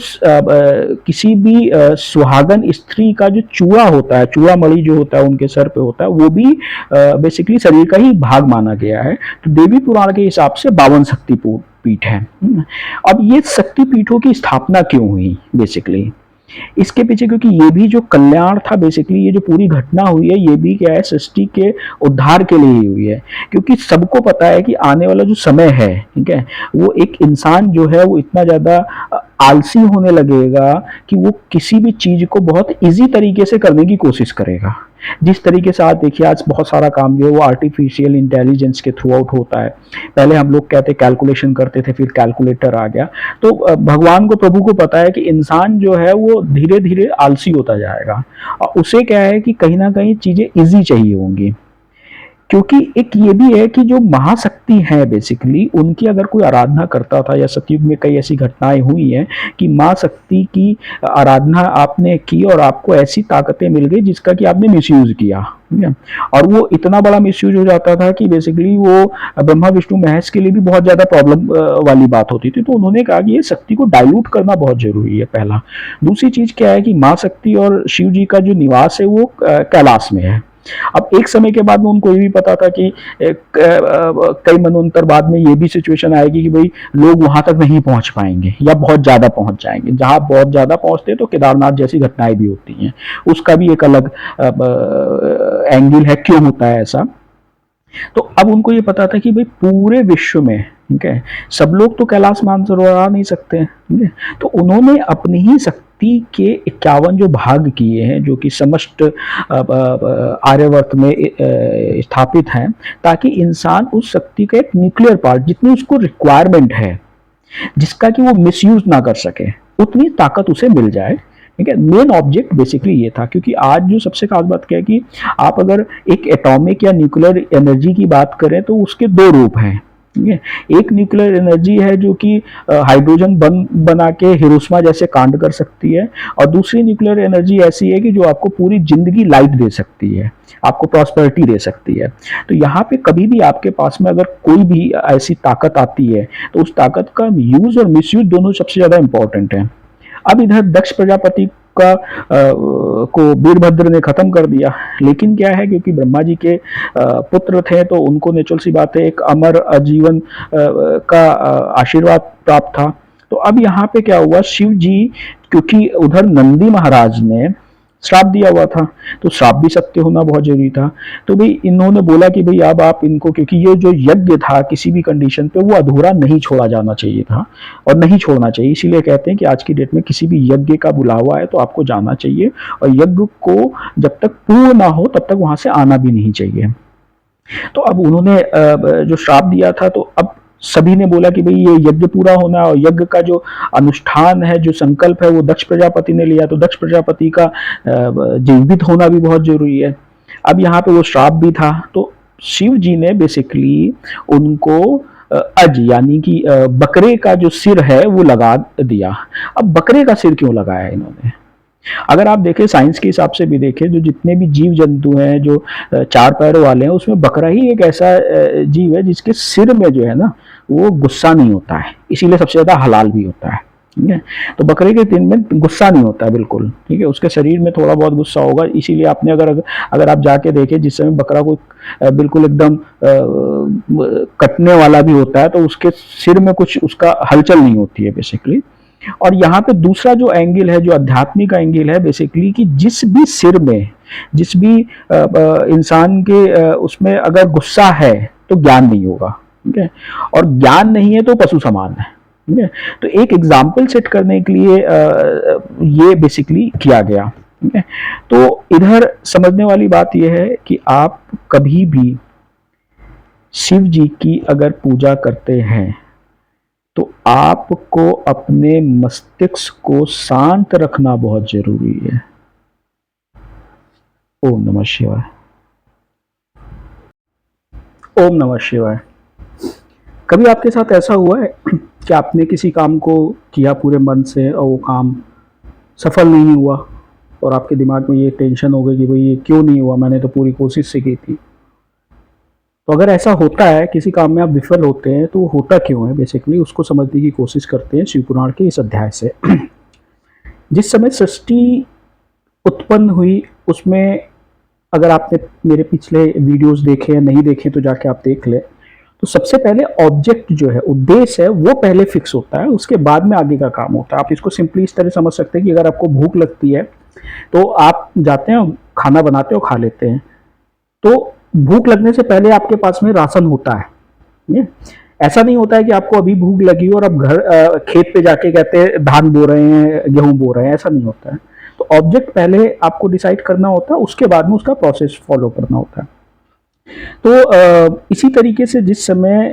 [SPEAKER 1] किसी भी सुहागन स्त्री का जो चूड़ा होता है, चूड़ा मणि जो होता है उनके सर पे होता है, वो भी बेसिकली शरीर का ही भाग माना गया है। तो देवी पुराण के हिसाब से 52 शक्ति पीठ है। अब ये शक्ति पीठों की स्थापना क्यों हुई बेसिकली, इसके पीछे क्योंकि ये भी जो कल्याण था, बेसिकली ये जो पूरी घटना हुई है, ये भी क्या है, सृष्टि के उद्धार के लिए ही हुई है। क्योंकि सबको पता है कि आने वाला जो समय है, ठीक है, वो एक इंसान जो है वो इतना ज्यादा आलसी होने लगेगा कि वो किसी भी चीज को बहुत इजी तरीके से करने की कोशिश करेगा। जिस तरीके से आज देखिए, आज बहुत सारा काम जो है वो आर्टिफिशियल इंटेलिजेंस के थ्रू आउट होता है। पहले हम लोग कहते कैलकुलेशन करते थे, फिर कैलकुलेटर आ गया। तो भगवान को, प्रभु को पता है कि इंसान जो है वो धीरे धीरे आलसी होता जाएगा, और उसे क्या है कि कहीं ना कहीं चीजें इजी चाहिए होंगी। क्योंकि एक ये भी है कि जो महाशक्ति है बेसिकली, उनकी अगर कोई आराधना करता था, या सतयुग में कई ऐसी घटनाएं हुई हैं कि माँ शक्ति की आराधना आपने की और आपको ऐसी ताकतें मिल गई जिसका कि आपने मिसयूज किया, और वो इतना बड़ा मिसयूज हो जाता था कि बेसिकली वो ब्रह्मा विष्णु महेश के लिए भी बहुत ज्यादा प्रॉब्लम वाली बात होती थी। तो उन्होंने कहा कि ये शक्ति को डाइल्यूट करना बहुत जरूरी है, पहला। दूसरी चीज क्या है कि माँ शक्ति और शिव जी का जो निवास है वो कैलाश में है। अब एक समय के बाद में उनको ये भी पता था कि कई मनवंतर बाद में ये भी सिचुएशन आएगी कि भाई लोग वहां तक नहीं पहुंच पाएंगे या बहुत ज्यादा पहुंच जाएंगे। जहां बहुत ज्यादा पहुंचते हैं तो केदारनाथ जैसी घटनाएं भी होती हैं, उसका भी एक अलग एंगल है, क्यों होता है ऐसा। तो अब उनको ये पता था कि भाई पूरे विश्व में, ठीक है, सब लोग तो कैलाश मानसरोवर आ नहीं सकते, ठीक है, तो उन्होंने अपनी ही शक्ति के 51 जो भाग किए हैं, जो कि समस्त आर्यवर्त में स्थापित हैं, ताकि इंसान उस शक्ति का एक न्यूक्लियर पार्ट, जितनी उसको रिक्वायरमेंट है, जिसका कि वो मिसयूज ना कर सके, उतनी ताकत उसे मिल जाए। ठीक है, मेन ऑब्जेक्ट बेसिकली ये था। क्योंकि आज जो सबसे खास बात क्या है कि आप अगर एक एटॉमिक या न्यूक्लियर एनर्जी की बात करें तो उसके दो रूप हैं। ठीक है, एक न्यूक्लियर एनर्जी है जो कि हाइड्रोजन बना के हिरोशिमा जैसे कांड कर सकती है, और दूसरी न्यूक्लियर एनर्जी ऐसी है कि जो आपको पूरी जिंदगी लाइट दे सकती है, आपको प्रॉस्पेरिटी दे सकती है। तो यहाँ पे कभी भी आपके पास में अगर कोई भी ऐसी ताकत आती है तो उस ताकत का यूज और मिसयूज दोनों सबसे ज्यादा इंपॉर्टेंट है। अब इधर दक्ष प्रजापति का को वीरभद्र ने खत्म कर दिया, लेकिन क्या है, क्योंकि ब्रह्मा जी के पुत्र थे तो उनको नेचुरल सी बात है एक अमर आजीवन का आशीर्वाद प्राप्त था। तो अब यहाँ पे क्या हुआ, शिव जी, क्योंकि उधर नंदी महाराज ने श्राप दिया हुआ था, तो श्राप भी सत्य होना बहुत जरूरी था। तो भाई इन्होंने बोला कि भाई अब आप इनको, क्योंकि ये जो यज्ञ था किसी भी कंडीशन पे वो अधूरा नहीं छोड़ा जाना चाहिए था और नहीं छोड़ना चाहिए। इसीलिए कहते हैं कि आज की डेट में किसी भी यज्ञ का बुलावा है तो आपको जाना चाहिए, और यज्ञ को जब तक पूर्ण ना हो तब तक वहां से आना भी नहीं चाहिए। तो अब उन्होंने जो श्राप दिया था, तो अब सभी ने बोला कि भाई ये यज्ञ पूरा होना, और यज्ञ का जो अनुष्ठान है, जो संकल्प है, वो दक्ष प्रजापति ने लिया, तो दक्ष प्रजापति का जीवित होना भी बहुत जरूरी है। अब यहाँ पे वो श्राप भी था, तो शिव जी ने बेसिकली उनको अज यानी कि बकरे का जो सिर है वो लगा दिया। अब बकरे का सिर क्यों लगाया इन्होंने? अगर आप देखें साइंस के हिसाब से भी देखें, जो जितने भी जीव जंतु हैं जो चार पैरों वाले हैं, उसमें बकरा ही एक ऐसा जीव है जिसके सिर में जो है ना वो गुस्सा नहीं होता है, इसीलिए सबसे ज्यादा हलाल भी होता है। ठीक है, तो बकरे के दिन में गुस्सा नहीं होता है बिल्कुल। ठीक है, उसके शरीर में थोड़ा बहुत गुस्सा होगा, इसीलिए आपने अगर आप जाके देखें जिस समय बकरा को बिल्कुल एकदम कटने वाला भी होता है तो उसके सिर में कुछ उसका हलचल नहीं होती है बेसिकली। और यहाँ पे दूसरा जो एंगल है, जो आध्यात्मिक एंगल है बेसिकली, कि जिस भी सिर में, जिस भी इंसान के उसमें अगर गुस्सा है तो ज्ञान नहीं होगा, ठीक है, और ज्ञान नहीं है तो पशु समान है, ठीक है। तो एक एग्जाम्पल सेट करने के लिए ये बेसिकली किया गया, ठीक है। तो इधर समझने वाली बात यह है कि आप कभी भी शिव जी की अगर पूजा करते हैं तो आपको अपने मस्तिष्क को शांत रखना बहुत जरूरी है। ओम नमः शिवाय। ओम नमः शिवाय। कभी आपके साथ ऐसा हुआ है कि आपने किसी काम को किया पूरे मन से और वो काम सफल नहीं हुआ और आपके दिमाग में ये टेंशन हो गई कि भाई ये क्यों नहीं हुआ, मैंने तो पूरी कोशिश से की थी। तो अगर ऐसा होता है, किसी काम में आप विफल होते हैं, तो वो होता क्यों है बेसिकली, उसको समझने की कोशिश करते हैं शिव पुराण के इस अध्याय से। जिस समय सृष्टि उत्पन्न हुई, उसमें अगर आपने मेरे पिछले वीडियोस देखे या नहीं देखे तो जाके आप देख ले, तो सबसे पहले ऑब्जेक्ट जो है, उद्देश्य है, वो पहले फिक्स होता है, उसके बाद में आगे का काम होता है। आप इसको सिंपली इस तरह समझ सकते हैं कि अगर आपको भूख लगती है तो आप जाते हैं, खाना बनाते हो, खा लेते हैं। तो भूख लगने से पहले आपके पास में राशन होता है। ऐसा नहीं होता है कि आपको अभी भूख लगी और आप घर खेत पे जाके कहते हैं धान बो रहे हैं, गेहूं बो रहे हैं, ऐसा नहीं होता है। तो ऑब्जेक्ट पहले आपको डिसाइड करना होता है, उसके बाद में उसका प्रोसेस फॉलो करना होता है। तो इसी तरीके से जिस समय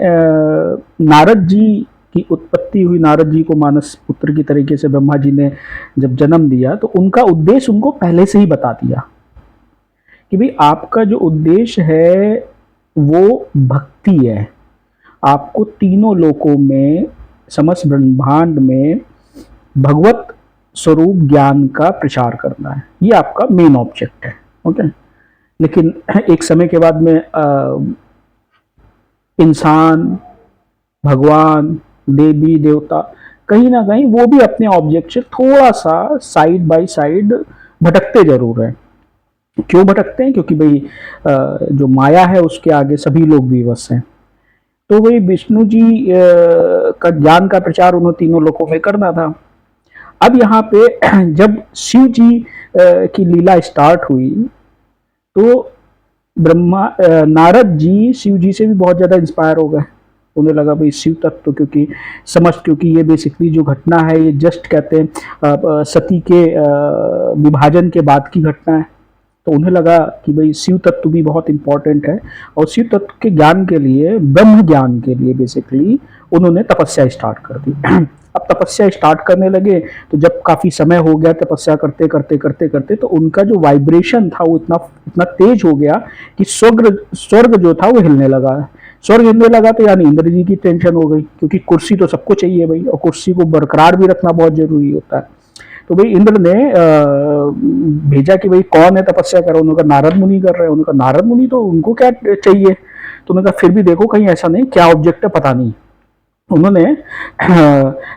[SPEAKER 1] नारद जी की उत्पत्ति हुई, नारद जी को मानस पुत्र की तरीके से ब्रह्मा जी ने जब जन्म दिया, तो उनका उद्देश्य उनको पहले से ही बता दिया कि भाई आपका जो उद्देश्य है वो भक्ति है। आपको तीनों लोकों में, समस्त ब्रह्मांड में भगवत स्वरूप ज्ञान का प्रचार करना है, ये आपका मेन ऑब्जेक्ट है। ओके। लेकिन एक समय के बाद में इंसान, भगवान, देवी देवता, कहीं ना कहीं वो भी अपने ऑब्जेक्ट से थोड़ा सा साइड बाय साइड भटकते जरूर हैं। क्यों भटकते हैं? क्योंकि भाई जो माया है उसके आगे सभी लोग विवश हैं। तो वही विष्णु जी का ज्ञान का प्रचार उन्होंने तीनों लोकों में करना था। अब यहाँ पे जब शिव जी की लीला स्टार्ट हुई, तो नारद जी शिव जी से भी बहुत ज्यादा इंस्पायर हो गए। उन्हें लगा भाई शिव तत्व, क्योंकि ये बेसिकली जो घटना है, ये जस्ट कहते हैं सती के विभाजन के बाद की घटना है। तो उन्हें लगा कि भाई शिव तत्व भी बहुत इंपॉर्टेंट है, और शिव तत्व के ज्ञान के लिए, ब्रह्म ज्ञान के लिए बेसिकली उन्होंने तपस्या स्टार्ट कर दी। अब तपस्या स्टार्ट करने लगे, तो जब काफी समय हो गया तपस्या करते करते करते करते, तो उनका जो वाइब्रेशन था वो इतना तेज हो गया कि स्वर्ग जो था वो हिलने लगा। स्वर्ग हिलने लगा तो यानी इंद्र जी की टेंशन हो गई, क्योंकि कुर्सी तो सबको चाहिए भाई, और कुर्सी को बरकरार भी रखना बहुत जरूरी होता है। तो भाई इंद्र ने भेजा कि भाई कौन है तपस्या कर रहा है। उन्होंने कहा नारद मुनि कर रहे हैं। उन्होंने कहा नारद मुनि, तो उनको क्या चाहिए? तो उन्होंने कहा फिर भी देखो कहीं ऐसा नहीं, क्या ऑब्जेक्ट है पता नहीं। उन्होंने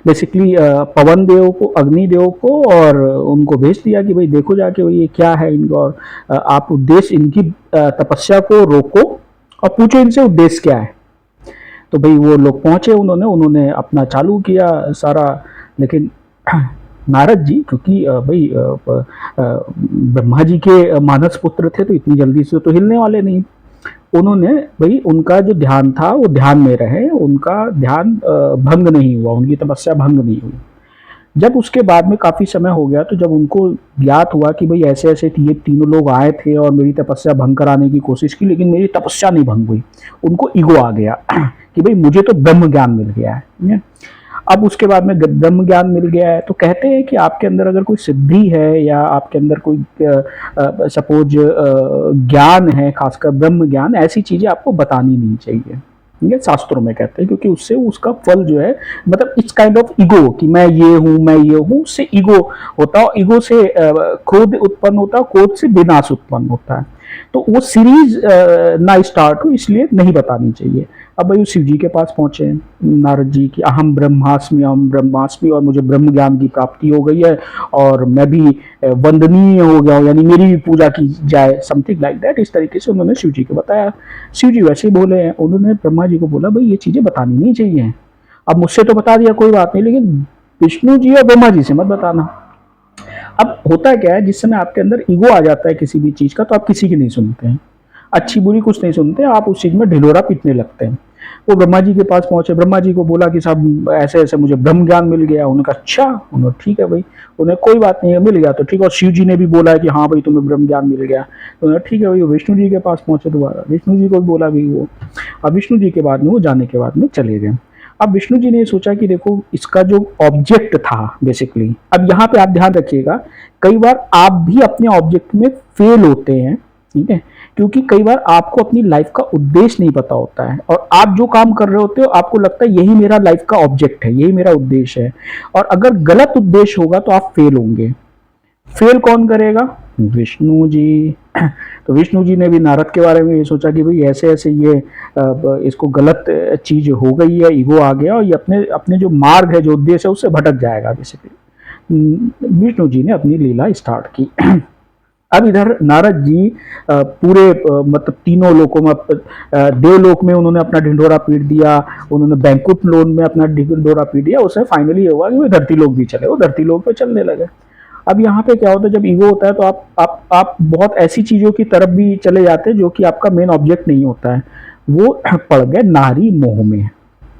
[SPEAKER 1] बेसिकली पवन देव को, अग्नि देव को, और उनको भेज दिया कि भाई देखो जाके भाई ये क्या है इनको, और आप उद्देश्य इनकी तपस्या को रोको और पूछो इनसे उद्देश्य क्या है। तो भाई वो लोग पहुंचे, उन्होंने अपना चालू किया सारा। लेकिन नारद जी, क्योंकि भाई ब्रह्मा जी के मानस पुत्र थे, तो इतनी जल्दी से तो हिलने वाले नहीं। उन्होंने भाई, उनका जो ध्यान था वो ध्यान में रहे, उनका ध्यान भंग नहीं हुआ, उनकी तपस्या भंग नहीं हुई। जब उसके बाद में काफी समय हो गया, तो जब उनको ज्ञात हुआ कि भाई ऐसे ऐसे ये तीनों लोग आए थे और मेरी तपस्या भंग कराने की कोशिश की, लेकिन मेरी तपस्या नहीं भंग हुई, उनको ईगो आ गया कि भाई मुझे तो ब्रह्म ज्ञान मिल गया है। अब उसके बाद में ब्रह्म ज्ञान मिल गया है, तो कहते हैं कि आपके अंदर अगर कोई सिद्धि है, या आपके अंदर कोई सपोज ज्ञान है, खासकर ब्रह्म ज्ञान, ऐसी चीजें आपको बतानी नहीं चाहिए, ये शास्त्रों में कहते हैं। क्योंकि उससे उसका फल जो है, मतलब इट्स काइंड ऑफ ईगो, कि मैं ये हूँ, उससे ईगो होता है। ईगो से क्रोध उत्पन्न होता है, क्रोध से विनाश उत्पन्न होता है। तो वो सीरीज ना स्टार्ट हो, इसलिए नहीं बतानी चाहिए। अब भाई शिव जी के पास पहुंचे नारद जी की, अहम ब्रह्मास्मि, और मुझे ब्रह्म ज्ञान की प्राप्ति हो गई है, और मैं भी वंदनीय हो गया हूँ, यानी मेरी भी पूजा की जाए, समथिंग लाइक दैट। इस तरीके से उन्होंने शिव जी को बताया। शिव जी वैसे ही बोले हैं, उन्होंने ब्रह्मा जी को बोला भाई ये चीजें बतानी नहीं चाहिए। अब मुझसे तो बता दिया, कोई बात नहीं, लेकिन विष्णु जी और ब्रह्मा जी से मत बताना। अब होता क्या है, जिस समय आपके अंदर ईगो आ जाता है किसी भी चीज का, तो आप किसी की नहीं सुनते हैं, अच्छी बुरी कुछ नहीं सुनते, आप उस चीज में ढिढोरा पीटने लगते हैं। वो ब्रह्मा जी के पास पहुंचे, ब्रह्मा जी को बोला कि साहब ऐसे ऐसे मुझे ब्रह्म ज्ञान मिल गया। उन्होंने कहा अच्छा, उन्होंने ठीक है भाई, उन्हें कोई बात नहीं है, मिल गया तो ठीक है। और शिव जी ने भी बोला है कि हाँ भाई तुम्हें ब्रह्म ज्ञान मिल गया, तो उन्होंने ठीक है भाई। विष्णु जी के पास पहुंचे दोबारा, विष्णु जी को भी बोला भी वो। अब विष्णु जी के बाद में वो जाने के बाद में चले गए। अब विष्णु जी ने ये सोचा कि देखो इसका जो ऑब्जेक्ट था बेसिकली, अब यहाँ पे आप ध्यान रखिएगा, कई बार आप भी अपने ऑब्जेक्ट में फेल होते हैं, ठीक है, क्योंकि कई बार आपको अपनी लाइफ का उद्देश्य नहीं पता होता है, और आप जो काम कर रहे होते हो आपको लगता है यही मेरा लाइफ का ऑब्जेक्ट है, यही मेरा उद्देश्य है, और अगर गलत उद्देश्य होगा तो आप फेल होंगे। फेल कौन करेगा? विष्णु जी। तो विष्णु जी ने भी नारद के बारे में ये सोचा कि भाई ऐसे ऐसे ये इसको गलत चीज हो गई है, ईगो आ गया, और ये अपने अपने जो मार्ग है, जो उद्देश्य है, उससे भटक जाएगा बेसिकली। विष्णु जी ने अपनी लीला स्टार्ट की। अब इधर नारद जी पूरे मतलब तीनों लोकों में, देवलोक में उन्होंने अपना ढिंढोरा पीट दिया, उन्होंने बैंकुट लोन में अपना ढिंढोरा पीट दिया, उससे फाइनली ये हुआ कि वो धरती लोक भी चले, वो धरती लोक पे चलने लगे। अब यहाँ पे क्या होता है, जब ईगो होता है तो आप बहुत ऐसी चीजों की तरफ भी चले जाते हैं जो कि आपका मेन ऑब्जेक्ट नहीं होता है। वो पड़ गए नारी मोह में।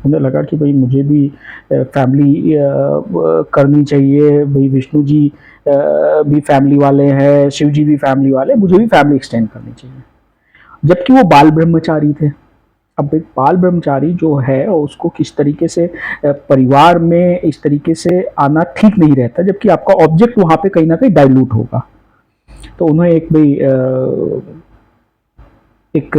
[SPEAKER 1] उन्हें लगा कि भाई मुझे भी फैमिली करनी चाहिए, भाई विष्णु जी भी फैमिली वाले हैं, शिव जी भी फैमिली वाले, मुझे भी फैमिली एक्सटेंड करनी चाहिए। जबकि वो बाल ब्रह्मचारी थे। अब एक बाल ब्रह्मचारी जो है उसको किस तरीके से परिवार में इस तरीके से आना ठीक नहीं रहता, जबकि आपका ऑब्जेक्ट वहां पे कहीं ना कहीं डाइल्यूट होगा। तो उन्हें एक भाई एक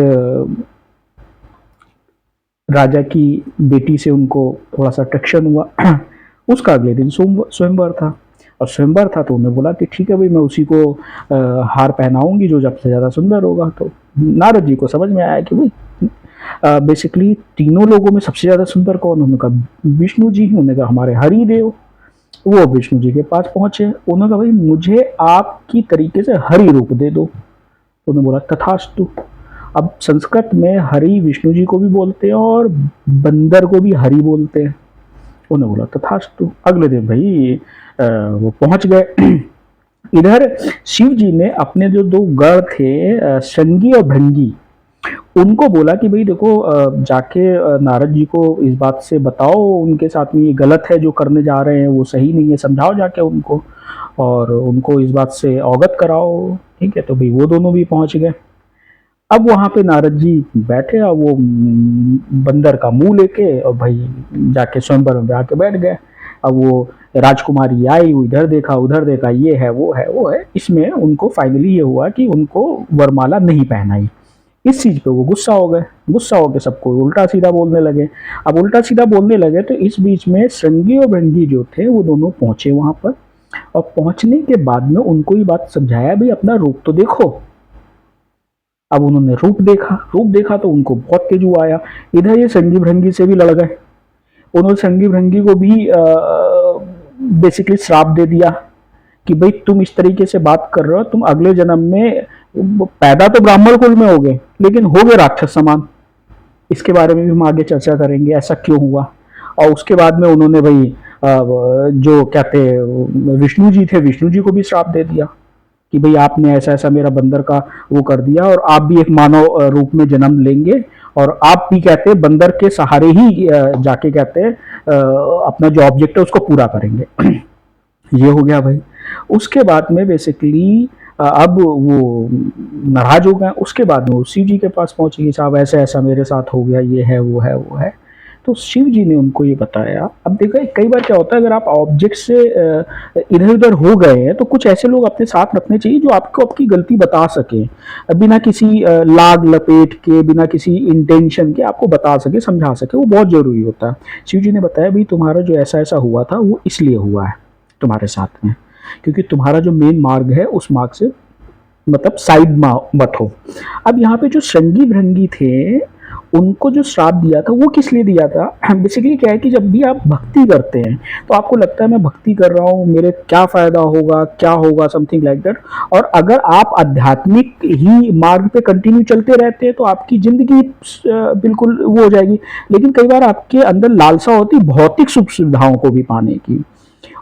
[SPEAKER 1] राजा की बेटी से उनको थोड़ा सा अट्रैक्शन हुआ। उसका अगले दिन स्वयंवर था, और स्वयंवर था तो उन्हें बोला कि ठीक है भाई, मैं उसी को हार पहनाऊंगी जो सबसे ज्यादा सुंदर होगा। तो नारद जी को समझ में आया कि भाई बेसिकली तीनों लोगों में सबसे ज्यादा सुंदर कौन? उन्होंने कहा विष्णु जी। उन्होंने कहा हमारे हरि देव। वो विष्णु जी के पास पहुंचे, उन्होंने कहा भाई मुझे आपकी तरीके से हरि रूप दे दो। उन्होंने बोला तथास्तु। अब संस्कृत में हरि विष्णु जी को भी बोलते हैं और बंदर को भी हरि बोलते हैं। उन्होंने बोला तथास्तु। अगले दिन भाई वो पहुंच गए। इधर शिव जी ने अपने जो दो गढ़ थे श्रृंगी और भृंगी, उनको बोला कि भाई देखो जाके नारद जी को इस बात से बताओ, उनके साथ में ये गलत है जो करने जा रहे हैं, वो सही नहीं है, समझाओ जाके उनको, और उनको इस बात से अवगत कराओ। ठीक है, तो भाई वो दोनों भी पहुंच गए। अब वहां पे नारद जी बैठे और वो बंदर का मुंह लेके और भाई जाके स्वयंवर में आके बैठ गए। अब वो राजकुमारी आई, इधर देखा उधर देखा, ये है वो है वो है, इसमें उनको फाइनली ये हुआ कि उनको वरमाला नहीं पहनाई। इस चीज पे वो गुस्सा हो गए, गुस्सा होकर सबको उल्टा सीधा बोलने लगे। अब उल्टा सीधा बोलने लगे तो इस बीच में श्रृंगी और भृंगी जो थे वो दोनों पहुंचे वहां पर, और पहुंचने के बाद में उनको ये बात समझाया भाई अपना रूप तो देखो। अब उन्होंने रूप देखा तो उनको बहुत तेजु आया। इधर ये संगी भृंगी से भी लड़ गए। उन्होंने संगी भृंगी को भी बेसिकली श्राप दे दिया कि भाई तुम इस तरीके से बात कर रहे हो, तुम अगले जन्म में पैदा तो ब्राह्मण कुल में होगे लेकिन होगे राक्षस समान। इसके बारे में भी हम आगे चर्चा करेंगे, ऐसा क्यों हुआ। और उसके बाद में उन्होंने भाई जो क्या थे विष्णु जी थे, विष्णु जी को भी श्राप दे दिया कि भाई आपने ऐसा ऐसा मेरा बंदर का वो कर दिया, और आप भी एक मानव रूप में जन्म लेंगे, और आप भी कहते हैं बंदर के सहारे ही जाके कहते हैं अपना जो ऑब्जेक्ट है उसको पूरा करेंगे। ये हो गया भाई। उसके बाद में बेसिकली अब वो नाराज हो गए। उसके बाद में वो शिव जी के पास पहुंचे कि साहब ऐसा ऐसा मेरे साथ हो गया, ये है वो है वो है। तो शिव जी ने उनको ये बताया। अब देखो कई बार क्या होता है, अगर आप ऑब्जेक्ट से इधर उधर हो गए हैं तो कुछ ऐसे लोग अपने साथ रखने चाहिए जो आपको आपकी गलती बता सके, बिना किसी लाग लपेट के, बिना किसी इंटेंशन के आपको बता सके, समझा सके, वो बहुत जरूरी होता है। शिव जी ने बताया भाई तुम्हारा जो ऐसा ऐसा हुआ था वो इसलिए हुआ है तुम्हारे साथ में, क्योंकि तुम्हारा जो मेन मार्ग है उस मार्ग से मतलब साइड मत हो। अब यहाँ पे जो श्रृंगी भृंगी थे उनको जो श्राप दिया था वो किस लिए दिया था? बेसिकली क्या है कि जब भी आप भक्ति करते हैं तो आपको लगता है मैं भक्ति कर रहा हूँ, मेरे क्या फायदा होगा, क्या होगा, समथिंग लाइक दैट। और अगर आप आध्यात्मिक ही मार्ग पे कंटिन्यू चलते रहते हैं तो आपकी जिंदगी बिल्कुल वो हो जाएगी। लेकिन कई बार आपके अंदर लालसा होती भौतिक सुख सुविधाओं को भी पाने की,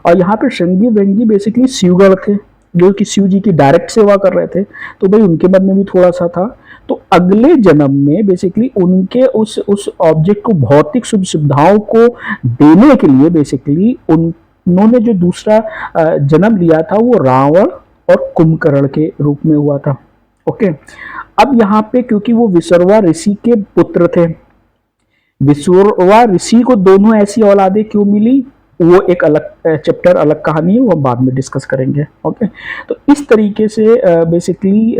[SPEAKER 1] और यहाँ पे श्रृंगी व्यंगी बेसिकली शिवगढ़ थे, जो कि शिव जी की डायरेक्ट सेवा कर रहे थे, तो भाई उनके मन में भी थोड़ा सा था। तो अगले जन्म में बेसिकली उनके उस ऑब्जेक्ट को भौतिक सुख सुविधाओं को देने के लिए बेसिकली उन्होंने जो दूसरा जन्म लिया था वो रावण और कुंभकर्ण के रूप में हुआ था। ओके, अब यहाँ पे क्योंकि वो विसर्वा ऋषि के पुत्र थे, विसुरवा ऋषि को दोनों ऐसी औलादे क्यों मिली, वो एक अलग चैप्टर, अलग कहानी है, वो हम बाद में डिस्कस करेंगे। ओके, तो इस तरीके से बेसिकली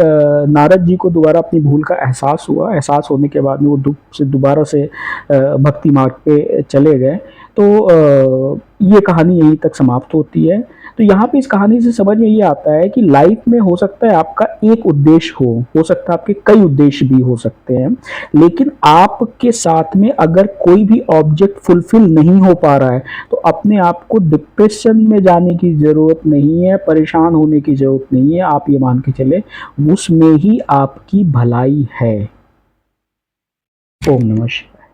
[SPEAKER 1] नारद जी को दोबारा अपनी भूल का एहसास हुआ। एहसास होने के बाद में वो दोबारा से भक्ति मार्ग पे चले गए। तो ये कहानी यहीं तक समाप्त होती है। तो यहाँ पे इस कहानी से समझ में ये आता है कि लाइफ में हो सकता है आपका एक उद्देश्य हो सकता है आपके कई उद्देश्य भी हो सकते हैं, लेकिन आपके साथ में अगर कोई भी ऑब्जेक्ट फुलफिल नहीं हो पा रहा है तो अपने आप को डिप्रेशन में जाने की जरूरत नहीं है, परेशान होने की जरूरत नहीं है। आप ये मान के चले उसमें ही आपकी भलाई है। ओम नमः शिवाय।